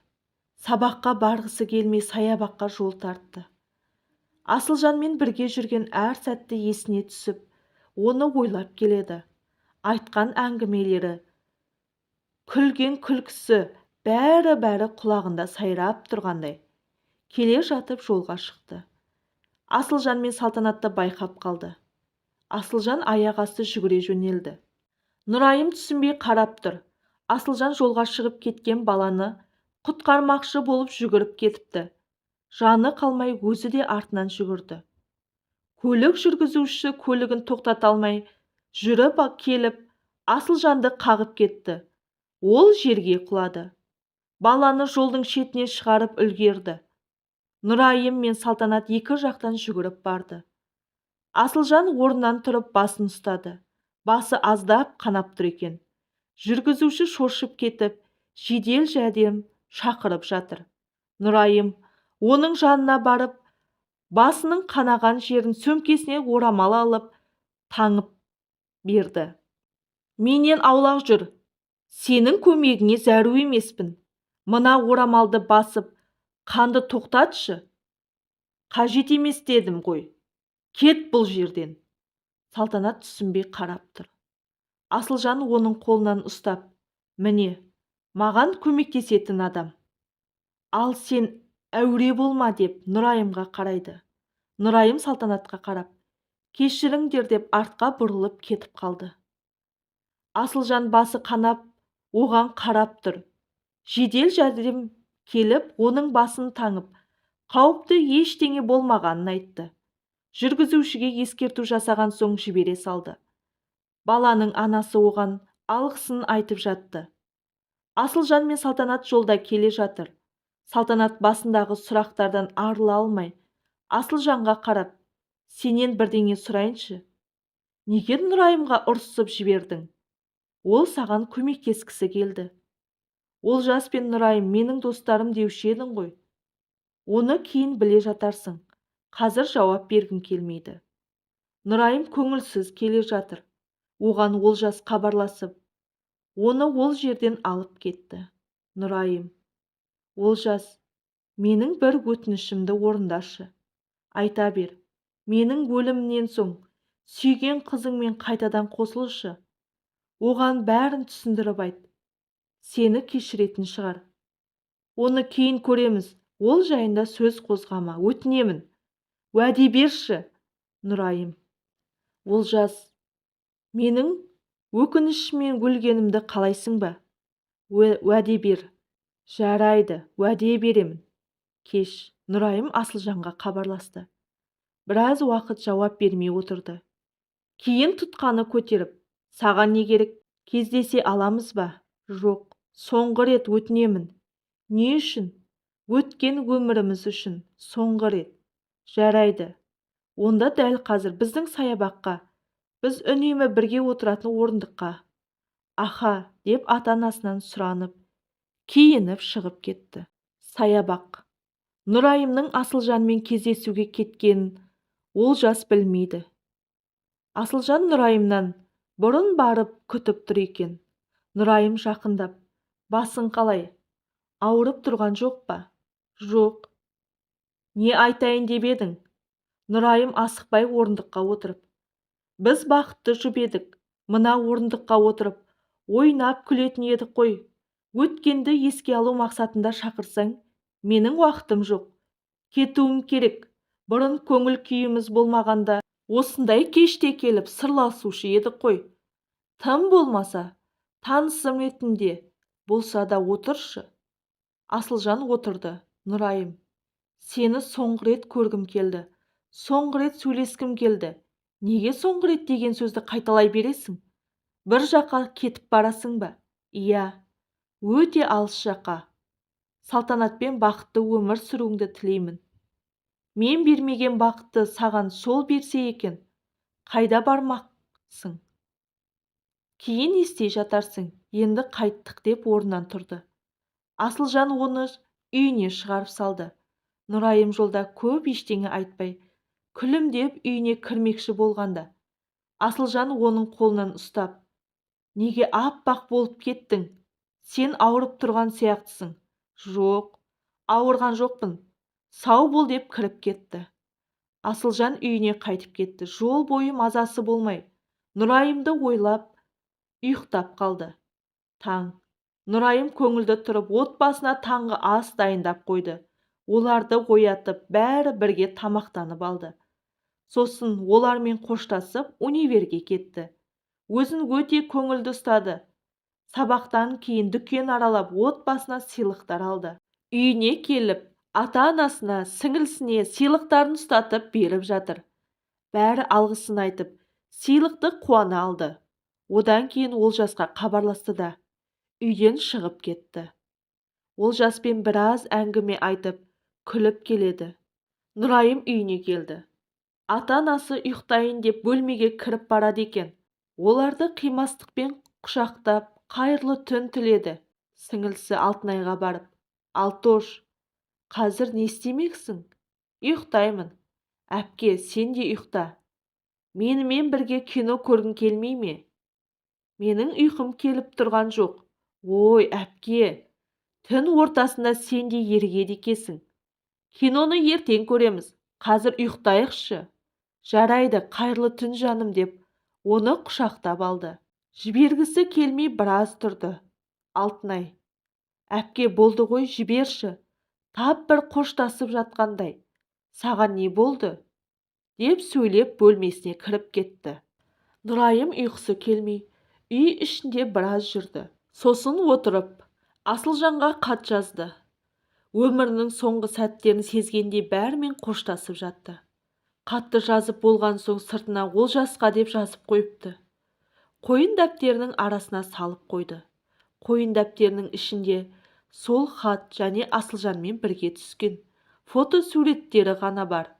[SPEAKER 1] Сабаққа барғысы келмей саябаққа жол тартты. Асылжанмен бірге жүрген әр сәтті есіне түсіп, оны ойлап келеді. Айтқан әңгімелері, күлген күлкісі бәрі құлағында сайрап тұрғандай. Келе жатып жолға шықты. Асылжан мен Салтанатты байқап қалды. Асылжан аяқ асты жүгіре жөнелді. Нұрайым түсінбей қарап тұр. Асылжан жолға шығып кеткен баланы құтқармақшы болып жүгіріп кетіпті. Жаны қалмай өзі де артынан жүгірді. Көлік жүргізушісі көлігін тоқтата алмай жүріп келіп, Асылжанды қағып кетті. Ол жерге құлады. Баланы жолдың шетіне шығарып үлгерді. Нұрайым мен Салтанат екі жақтан жүгіріп барды. Асылжан орнынан тұрып басын ұстады. Басы аздап қанап тұр екен. Жүргізуші шошып кетіп, жедел жәрдем шақырып жатыр. Нұрайым оның жанына барып, басының қанаған жерін сөмкесіне орамал алып, таңып берді. «Менен аулақ жүр. Сенің көмегіңе зәру емеспін. Мына орамалды басып, қанды тоқтатшы». «Қажет емес дедім ғой. Кет бұл жерден». Салтанат түсінбей қарап тұр. Асылжан оның қолынан ұстап: «Міне, маған көмектесетін адам. Ал сен әуре болма» деп Нұрайымға қарайды. Нұрайым Салтанатқа қарап: «Кешіріңдер» деп артқа бұрылып кетіп қалды. Асылжан басы қанап оған қарап тұр. Жедел жәрдем келіп, оның басын таңып, қауіпті ештеңе болмағанын айтты. Жүргізушіге ескерту жасаған соң жібере салды. Баланың анасы оған алғысын айтып жатты. Асылжан мен Салтанат жолда келе жатыр. Салтанат басындағы сұрақтардан арыла алмай, Асылжанға қарап: «Сенен бірдеңе сұрайыншы. Неге Нұрайымға ұрсып жібердің? Ол саған көмектескісі келді. Олжас пен Нұрайым менің достарым деуші едің ғой. Оны кейін біле жатарсың. Қазір жауап бергім келмейді». Нұрайым көңілсіз келе жатыр. Оған Олжас хабарласып, оны ол жерден алып кетті. Нұрайым: «Олжас, менің бір өтінішімді орындашы. Айта бер, менің өлімімнен соң сүйген қызыңмен қайтадан қосылшы. Оған бәрін түсіндіріп айт. Сені кешіретін шығар. Оны кейін көреміз. Ол жайында сөз қозғама, өтінемін. Уәде берші». Нұрайым: «Олжас, менің өкінішіммен өлгенімді қалайсың ба? Уәде бер». «Жарайды, уәде беремін. Кеш». Нұрайым Асылжанға хабарласты. Біраз уақыт жауап бермей отырды. Кейін тұтқаны көтеріп: «Саған не керек? Кездесе аламыз ба?» «Жоқ, соңғы рет өтінемін». «Не үшін?» «Өткен өміріміз үшін. Соңғы рет». «Жарайды. Онда дәл қазір біздің саябаққа, біз үнемі бірге отыратын орындыққа». «Аха» деп ата-анасынан сұранып, киініп шығып кетті. Саябақ. Нұрайымның Асылжанмен кездесуге кеткенін Олжас білмейді. Асылжан Нұрайымнан бұрын барып күтіп тұр екен. Нұрайым жақындап: Басың қалай? Ауырып тұрған жоқ па? Жоқ. Не айтайын деп едің? Нұрайым асықпай орындыққа отырып. Біз бақытты жұп едік. Мына орындыққа отырып, ойнап күлетін едік қой. Өткенді еске алу мақсатында шақырсаң, менің уақытым жоқ. Кетуім керек. Бұрын көңіл күйіміз болмағанда, осындай кеште келіп сырласушы едік қой. Тым болмаса, танысым ретінде болса да отыршы. Асылжан отырды. Нұрайым, сені соңғы рет көргім келді. Соңғы рет сөйлескім келді. Неге соңғы рет деген сөзді қайталай бересің? Бір жаққа кетіп барасың ба? Иә, өте алыс жаққа. Салтанатпен бақытты өмір сүруіңді тілеймін. Мен бермеген бақытты саған сол берсе екен, қайда бармақсың? Кейін естей жатарсың. Енді қайттық деп орнынан тұрды. Асылжан оны үйіне шығарып салды. Нұрайым жолда көп ештеңе айтпай, күлімдеп үйіне кірмекші болғанда, Асылжан оның қолынан ұстап, неге аппақ болып кеттің? Сен ауырып тұрған сияқтысың. Жоқ, ауырған жоқпын. Сау бол деп кіріп кетті. Асылжан үйіне қайтып кетті. Жол бойы мазасы болмай, Нұрайымды ойлап, ұйықтап қалды. Таң. Нұрайым көңілді тұрып, отбасына таңғы ас дайындап қойды. Оларды оятып, бәрі бірге тамақтанып алды. Сосын олармен қоштасып, универге кетті. Өзін өте көңілді ұстады. Сабақтан кейін дүкен аралап, отбасына сыйлықтар алды. Үйіне келіп, ата-анасына, сіңілісіне сыйлықтарын ұстатып беріп жатыр. Бәрі алғысын айтып, сыйлықты қуана алды. Одан кейін Олжасқа хабарласты да үйден шығып кетті. Олжаспен біраз әңгіме айтып, күліп келеді. Нұрайым үйіне келді. Ата-анасы ұйықтайын деп бөлмеге кіріп барады екен. Оларды қимастықпен құшақтап, қайырлы түн тіледі. Сіңілісі Алтынайға барып, Алтош, қазір не істемексің? Ұйықтаймын. Әпке, сен де ұйықта. Менімен бірге кино көргің келмей ме? Менің ұйқым келіп тұрған жоқ. Ой, әпке, түн ортасында сен де ергеді екесің. Киноны ертең көреміз. Қазір ұйықтайықшы. Жарайды, қайырлы түн жаным деп, оны құшақтап алды. Жібергісі келмей біраз тұрды. Алтынай, әпке, болды ғой, жіберші. Тап бір қоштасып жатқандай. Саған не болды? Деп сөйлеп бөлмесіне кіріп кетті. Нұрайым ұйқысы келмей, үй ішінде біраз жүрді. Сосын отырып, Асылжанға хат жазды. Өмірінің соңғы сәттерін сезгенде бәрімен қоштасып жатты. Хатты жазып болған соң сыртына Олжасқа деп жазып қойыпты. Қойын дәптерінің арасына салып қойды. Қойын дәптерінің ішінде сол хат және Асылжанмен бірге түскен фото суреттері ғана бар.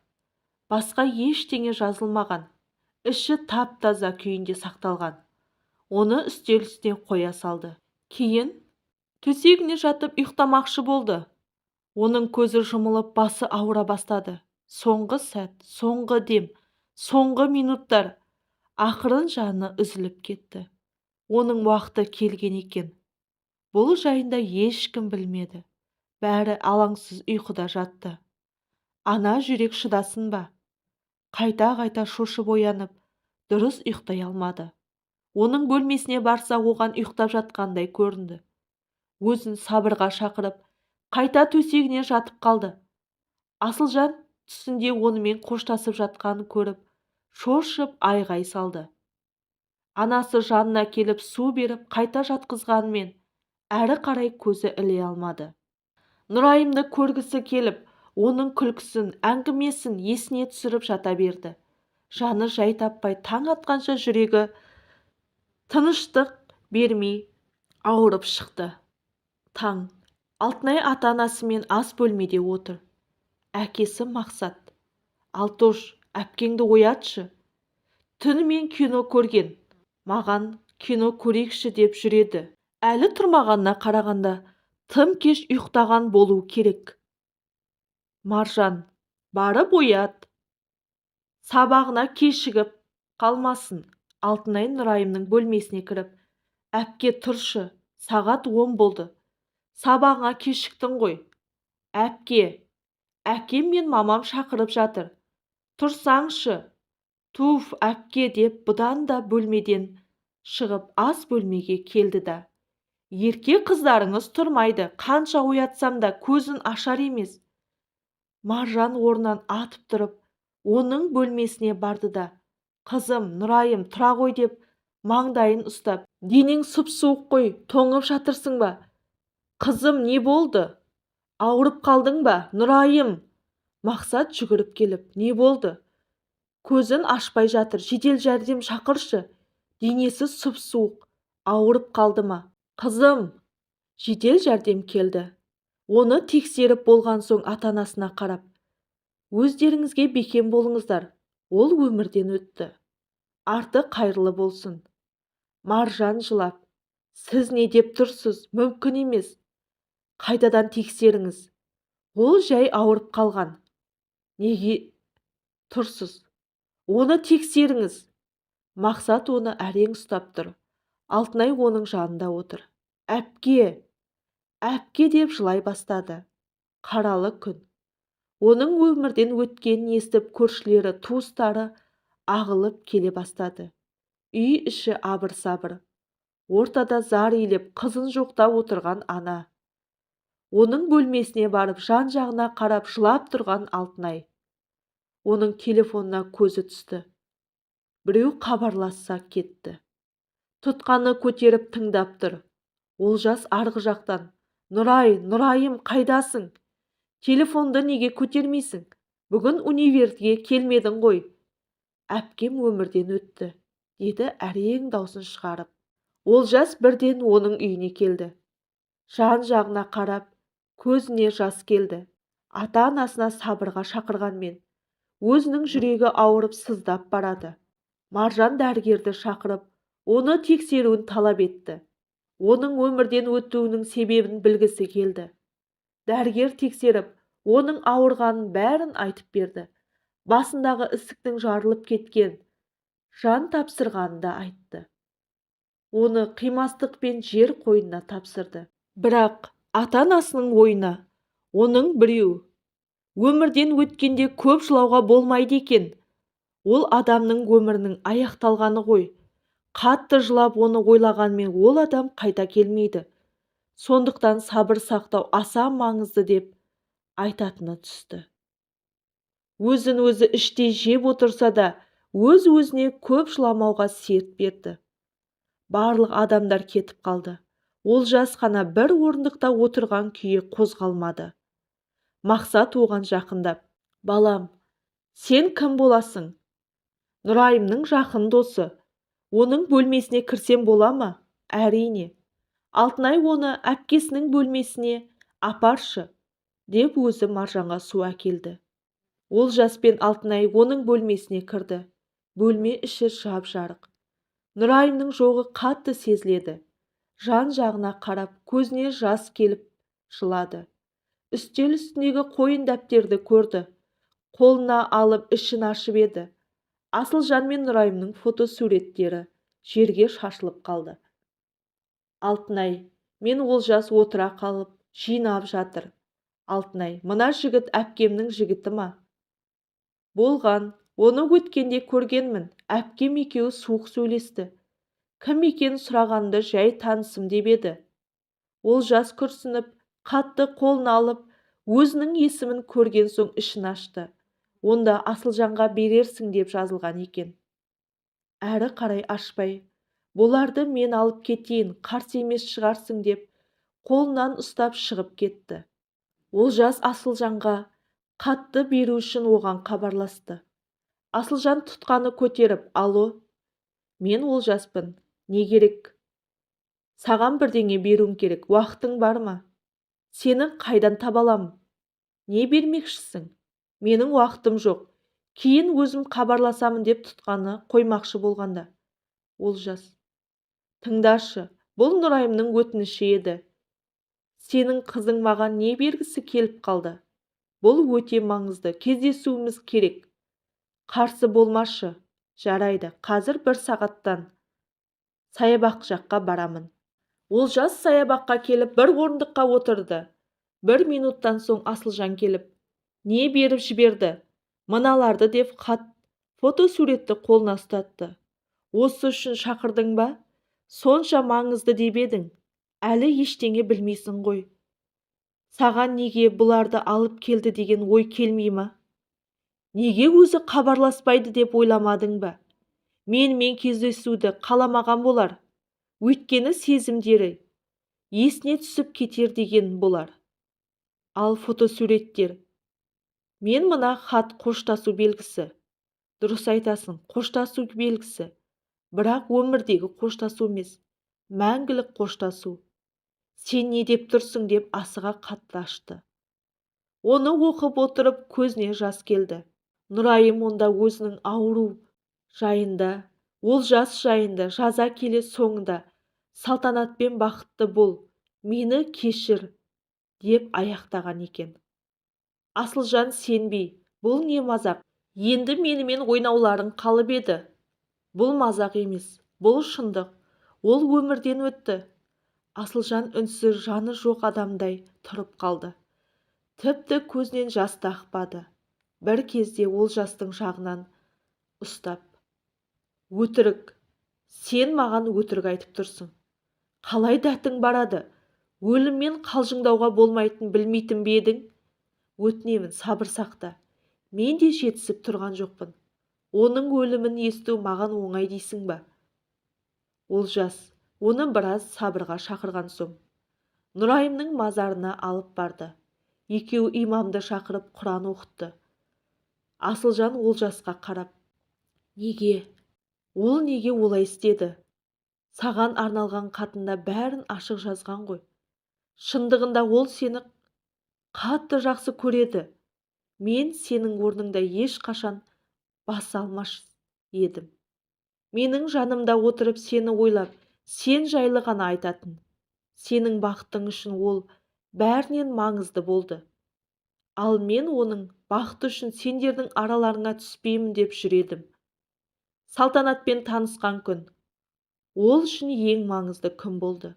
[SPEAKER 1] Басқа ештеңе жазылмаған. Іші тап-таза күйінде сақталған. Оны үстел үстіне қоя салды. Кейін төсегіне жатып ұйықтамақшы болды. Оның көзі жұмылып, басы ауыра бастады. Соңғы сәт, соңғы дем, соңғы минуттар. Ақырын жаны үзіліп кетті. Оның уақыты келген екен. Бұл жайында ешкім білмеді. Бәрі алаңсыз ұйқыда жатты. Ана жүрек шыдасын ба? Қайта-қайта шошып оянып, дұрыс ұйықтай алмады. Оның бөлмесіне барса, оған ұйықтап жатқандай көрінді. Өзін сабырға шақырып, қайта төсегіне жатып қалды. Асылжан түсінде онымен қоштасып жатқанын көріп, шошып айғай салды. Анасы жанына келіп су беріп, қайта жатқызғанымен, әрі қарай көзі іле алмады. Нұрайымды көргісі келіп, оның күлкісін, әңгімесін есіне түсіріп жата берді. Жаны жай таппай, таң атқанша жүрегі тыныштық бермей ауырып шықты. Таң. Алтынай ата-анасымен ас бөлмеде отыр. Әкесі Мақсат. Алтош, әпкеңді оятшы. Түнімен кино көрген. Маған кино көрейікші деп жүреді. Әлі тұрмағанына қарағанда, тым кеш ұйықтаған болу керек. Маржан, барып оят. Сабағына кешігіп қалмасын. Алтынай Нұрайымның бөлмесіне кіріп, әпке тұршы, сағат 10 болды. Сабағыңа кешіктің ғой. Әпке, әкем мен мамам шақырып жатыр. Тұрсаңшы. Туф, әпке деп бұдан да бөлмеден шығып ас бөлмеге келді да. Ерке қыздарыңыз тұрмайды. Қанша оятсам да көзін ашар емес. Маржан орнынан атып тұрып, оның бөлмесіне барды да, қызым, Нұрайым, тұра ғой деп, маңдайын ұстап, денең сұп-суық қой, тоңып жатырсың ба? Қызым, не болды? Ауырып қалдың ба? Нұрайым! Мақсат жүгіріп келіп, не болды? Көзін ашпай жатыр, жедел жәрдем шақыршы. Денесі сұп-суық, ауырып қалды ма? Қызым! Жедел жәрдем келді. Оны тексеріп болған соң ата-анасына қарап, өздеріңізге бекем болыңыздар, ол өмірден өтті. Арты қайырлы болсын. Маржан жылап, сіз не деп тұрсыз? Мүмкін емес. Қайтадан тексеріңіз. Ол жай ауырып қалған. Неге тұрсыз? Оны тексеріңіз. Мақсат оны әрең ұстап тұр. Алтынай оның жанында отыр. Әпке, әпке деп жылай бастады. Қаралы күн. Оның өмірден өткенін естіп көршілері, туыстары ағылып келе бастады. Үй іші абыр-сабыр. Ортада зар илеп қызын жоқтап отырған ана. Оның бөлмесіне барып жан-жағына қарап жылап тұрған Алтынай. Оның телефонына көзі түсті. Біреу хабарласса кетті. Тұтқаны көтеріп тыңдап тұр. Олжас арғы жақтан. Нұрай, Нұрайым, қайдасың? Телефонды неге көтермейсің? Бүгін универге келмедің ғой. Әпкем өмірден өтті, деді әрең даусын шығарып. Олжас бірден оның үйіне келді. Жан-жағына қарап, көзіне жас келді. Ата-анасына сабырға шақырғанмен, өзінің жүрегі ауырып сыздап барады. Маржан дәрігерді шақырып, оны тексеруін талап етті. Оның өмірден өтуінің себебін білгісі келді. Дәрігер тексеріп, оның ауырғанын бәрін айтып берді. Басындағы ісіктің жарылып кеткен, жан тапсырғанын да айтты. Оны қимастықпен жер қойнына тапсырды. Бірақ ата-анасының ойына, оның біреу өмірден өткенде көп жылауға болмайды екен. Ол адамның өмірінің аяқталғаны ғой. Қатты жылап оны ойлағанмен ол адам қайта келмейді. Сондықтан сабыр сақтау аса маңызды деп айтатыны түсті. Өзін өзі іштей жеп отырса да, өз-өзіне көп жыламауға серт берді. Барлық адамдар кетіп қалды. Олжас қана бір орындықта отырған күйі қозғалмады. Мақсат оған жақындап, балам, сен кім боласың? Нұрайымның жақын досы. Оның бөлмесіне кірсем бола ма? Әрине. Алтынай оны әпкесінің бөлмесіне апаршы, деп өзі Маржанға су әкелді. Олжас пен Алтынай оның бөлмесіне кірді. Бөлме іші жап-жарық. Нұрайымның жоғы қатты сезіледі. Жан-жағына қарап, көзіне жас келіп жылады. Үстел үстіндегі қойын дәптерді көрді. Қолына алып ішін ашып еді. Асылжан мен Нұрайымның фотосуреттері жерге шашылып қалды. Алтынай, мен Олжас отыра қалып жинап жатыр. Алтынай, мына жігіт әпкемнің жігіті ма? Болған, оны өткенде көргенмін. Әпкем екеуі суық сөйлесті. Кім екенін сұрағанды жай танысым деп еді. Олжас күрсініп, қатты қолын алып, өзінің есімін көрген соң ішін ашты. Онда Асылжанға берерсің деп жазылған екен. Әрі қарай ашпай, бұларды мен алып кетейін, қарсы емес шығарсың деп, қолынан ұстап шығып кетті. Олжас Асылжанға қатты беру үшін оған хабарласты. Асылжан тұтқаны көтеріп, алло, мен Олжаспын, не керек? Саған бірдеңе беруім керек, уақытың бар ма? Сені қайдан таба аламын? Не бермекшісің? Менің уақытым жоқ. Кейін өзім хабарласамын деп тұтқаны қоймақшы болғанда. Олжас, тыңдашы, бұл Нұрайымның өтініші еді. Сенің қызың маған не бергісі келіп қалды? Бұл өте маңызды, кездесуіміз керек. Қарсы болмашы. Жарайды, қазір 1 сағаттан саябақ жаққа барамын. Олжас саябаққа келіп бір орындыққа отырды. Бір минуттан соң Асылжан келіп, не беріп жіберді? Мыналарды деп фотосуретті қолына ұстатты. Осы үшін шақырдың ба? Сонша маңызды деп едің. Әлі ештеңе білмейсің ғой. Саған неге бұларды алып келді деген ой келмей ма? Неге өзі хабарласпайды деп ойламадың ба? Менімен кездесуді қаламаған болар. Өйткені сезімдері есіне түсіп кетер деген болар. Ал фотосуреттер. Мен мына хат қоштасу белгісі. Дұрыс айтасың, қоштасу белгісі. Бірақ өмірдегі қоштасу емес, мәңгілік қоштасу. Сен не деп тұрсың деп асыға қатты ашты. Оны оқып отырып көзіне жас келді. Нұрайым онда өзінің ауру жайында, Олжас жайында жаза келе соңында салтанатпен бақытты бол, мені кешір деп аяқтаған екен. Асылжан сенбей, бұл не мазақ? Енді менімен ойнауларың қалып еді. Бұл мазақ емес, бұл шындық. Ол өмірден өтті. Асылжан үнсіз жаны жоқ адамдай тұрып қалды. Тіпті көзінен жас та ақпады. Бір кезде Олжастың жағынан ұстап, өтірік, сен маған өтірік айтып тұрсың. Қалай дәтің барады? Өліммен қалжыңдауға болмайтын білмейтін бе едің? Өтінемін, сабыр сақта. Мен де жетісіп тұрған жоқпын. Оның өлімін есту маған оңай дейсің ба? Олжас оны біраз сабырға шақырған соң Нұрайымның мазарына алып барды. Екеуі имамды шақырып Құран оқытты. Асылжан Олжасқа қарап, неге? Ол неге олай істеді? Саған арналған хатында бәрін ашық жазған ғой. Шындығында ол сені қатты жақсы көреді. Мен сенің орныңда ешқашан баса алмас едім. Менің жанымда отырып сені ойлап, сен жайлы ғана айтатын. Сенің бақытың үшін ол бәрінен маңызды болды. Ал мен оның бақыты үшін сендердің араларыңа түспеймін деп жүредім. Салтанатпен танысқан күн. Ол үшін ең маңызды күн болды.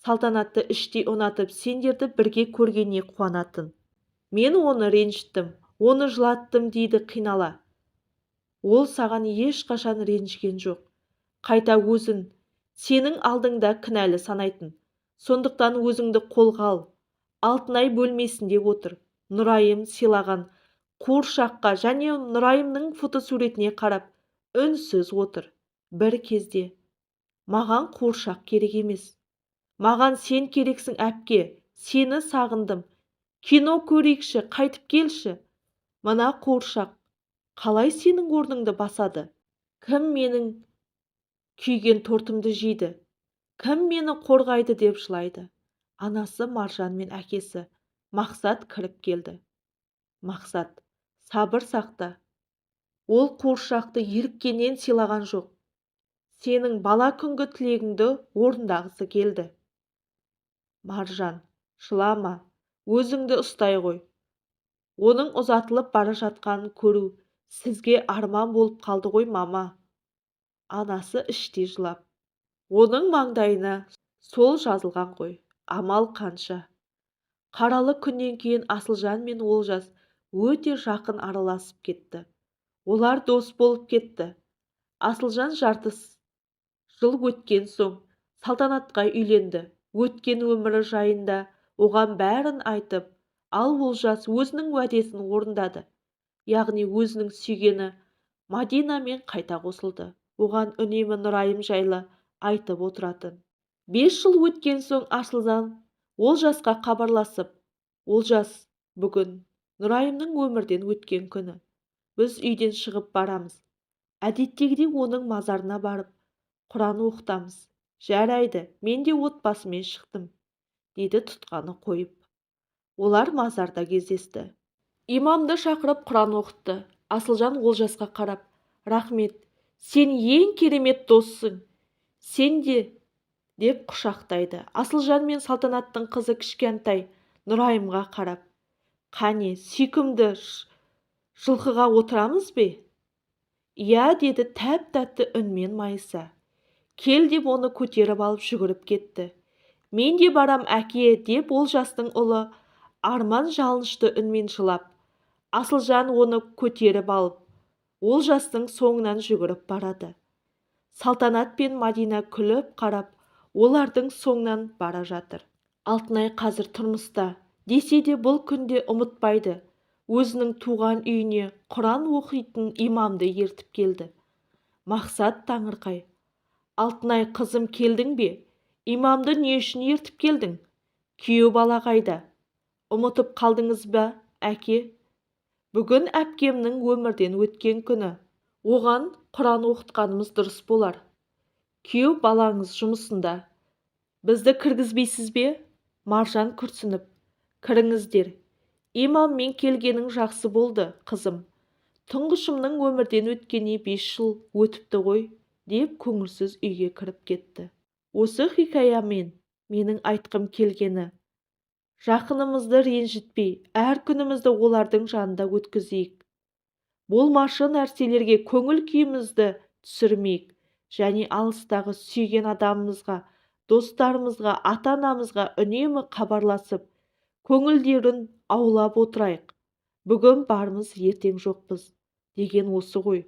[SPEAKER 1] Салтанатты іштей ұнатып, сендерді бірге көргеніне қуанатын. Мен оны ренжіттім, оны жылаттым дейді қинала. Ол саған ешқашан ренжіген жоқ. Қайта өзін сенің алдыңда кінәлі санайтын. Сондықтан өзіңді қолға ал. Алтынай бөлмесінде отыр. Нұрайым сыйлаған қуыршаққа және Нұрайымның фотосуретіне қарап үнсіз отыр. Бір кезде маған қуыршақ керек емес. Маған сен керексің әпке. Сені сағындым. Кино көрейікші, қайтып келші. Мына қуыршақ қалай сенің орныңды басады? Кім менің күйген тортымды жейді? Кім мені қорғайды деп жылайды? Анасы Маржан мен әкесі Мақсат кіріп келді. Мақсат, сабыр сақта. Ол қуыршақты еріккеннен сыйлаған жоқ. Сенің бала күнгі тілегіңді орындағысы келді. Маржан, жылама, өзіңді ұстай ғой. Оның ұзатылып бара жатқанын көру сізге арман болып қалды ғой, мама. Анасы іштей жылап. Оның маңдайына сол жазылған ғой. Амал қанша. Қаралы күннен кейін Асылжан мен Олжас өте жақын араласып кетті. Олар дос болып кетті. Асылжан жарты жыл өткен соң Салтанатқа үйленді. Өткен өмірі жайында оған бәрін айтып, ал Олжас өзінің уәдесін орындады. Яғни өзінің сүйгені Мадинамен қайта қосылды. Оған үнемі Нұрайым жайлы айтып отыратын. 5 жыл өткен соң Асылжан Олжасқа хабарласып, Олжас, бүгін Нұрайымның өмірден өткен күні. Біз үйден шығып барамыз. Әдеттегідей оның мазарына барып, Құран оқытамыз. Жарайды, мен де отбасымен шықтым, деді тұтқаны қойып. Олар мазарда кездесті. Имамды шақырып Құран оқытты. Асылжан Олжасқа қарап, рахмет, сен ең керемет доссың. Сен де деп құшақтайды. Асылжан мен Салтанаттың қызы кішкентай Нұрайымға қарап, қане, сүйкімді жылқыға отырамыз бе? Иә, деді тәп-тәтті үнмен Майса. Кел деп оны көтеріп алып жүгіріп кетті. Мен де барам әке, деп Олжастың ұлы Арман жалынышты үнмен жылап. Асылжан оны көтеріп алып, Олжастың соңынан жүгіріп барады. Салтанат пен Мадина күліп қарап, олардың соңынан бара жатыр. Алтынай қазір тұрмыста, десе де бұл күнде ұмытпайды. Өзінің туған үйіне Құран оқитын имамды ертіп келді. Мақсат таңырқай. Алтынай, қызым, келдің бе? Имамды не үшін ертіп келдің? Күйеу бала қайда? Ұмытып қалдыңыз ба, әке? Бүгін әпкемнің өмірден өткен күні. Оған Құран оқытқанымыз дұрыс болар. Күйеу балаңыз жұмысында. Бізді кіргізбейсіз бе? Маржан күрсініп. Кіріңіздер. Имаммен келгенің жақсы болды, қызым. Тұңғышымның өмірден өткеніне 5 жыл өтіпті ғой, деп көңілсіз үйге кіріп кетті. Осы хикаямен менің айтқым келгені, жақынымызды ренжітпей, әр күнімізді олардың жанында өткізейік. Болмашы нәрселерге көңіл күйімізді түсірмейік, және алыстағы сүйген адамымызға, достарымызға, ата-анамызға үнемі хабарласып, көңілдерін аулап отырайық. Бүгін бармыз, ертең жоқпыз деген осы ғой.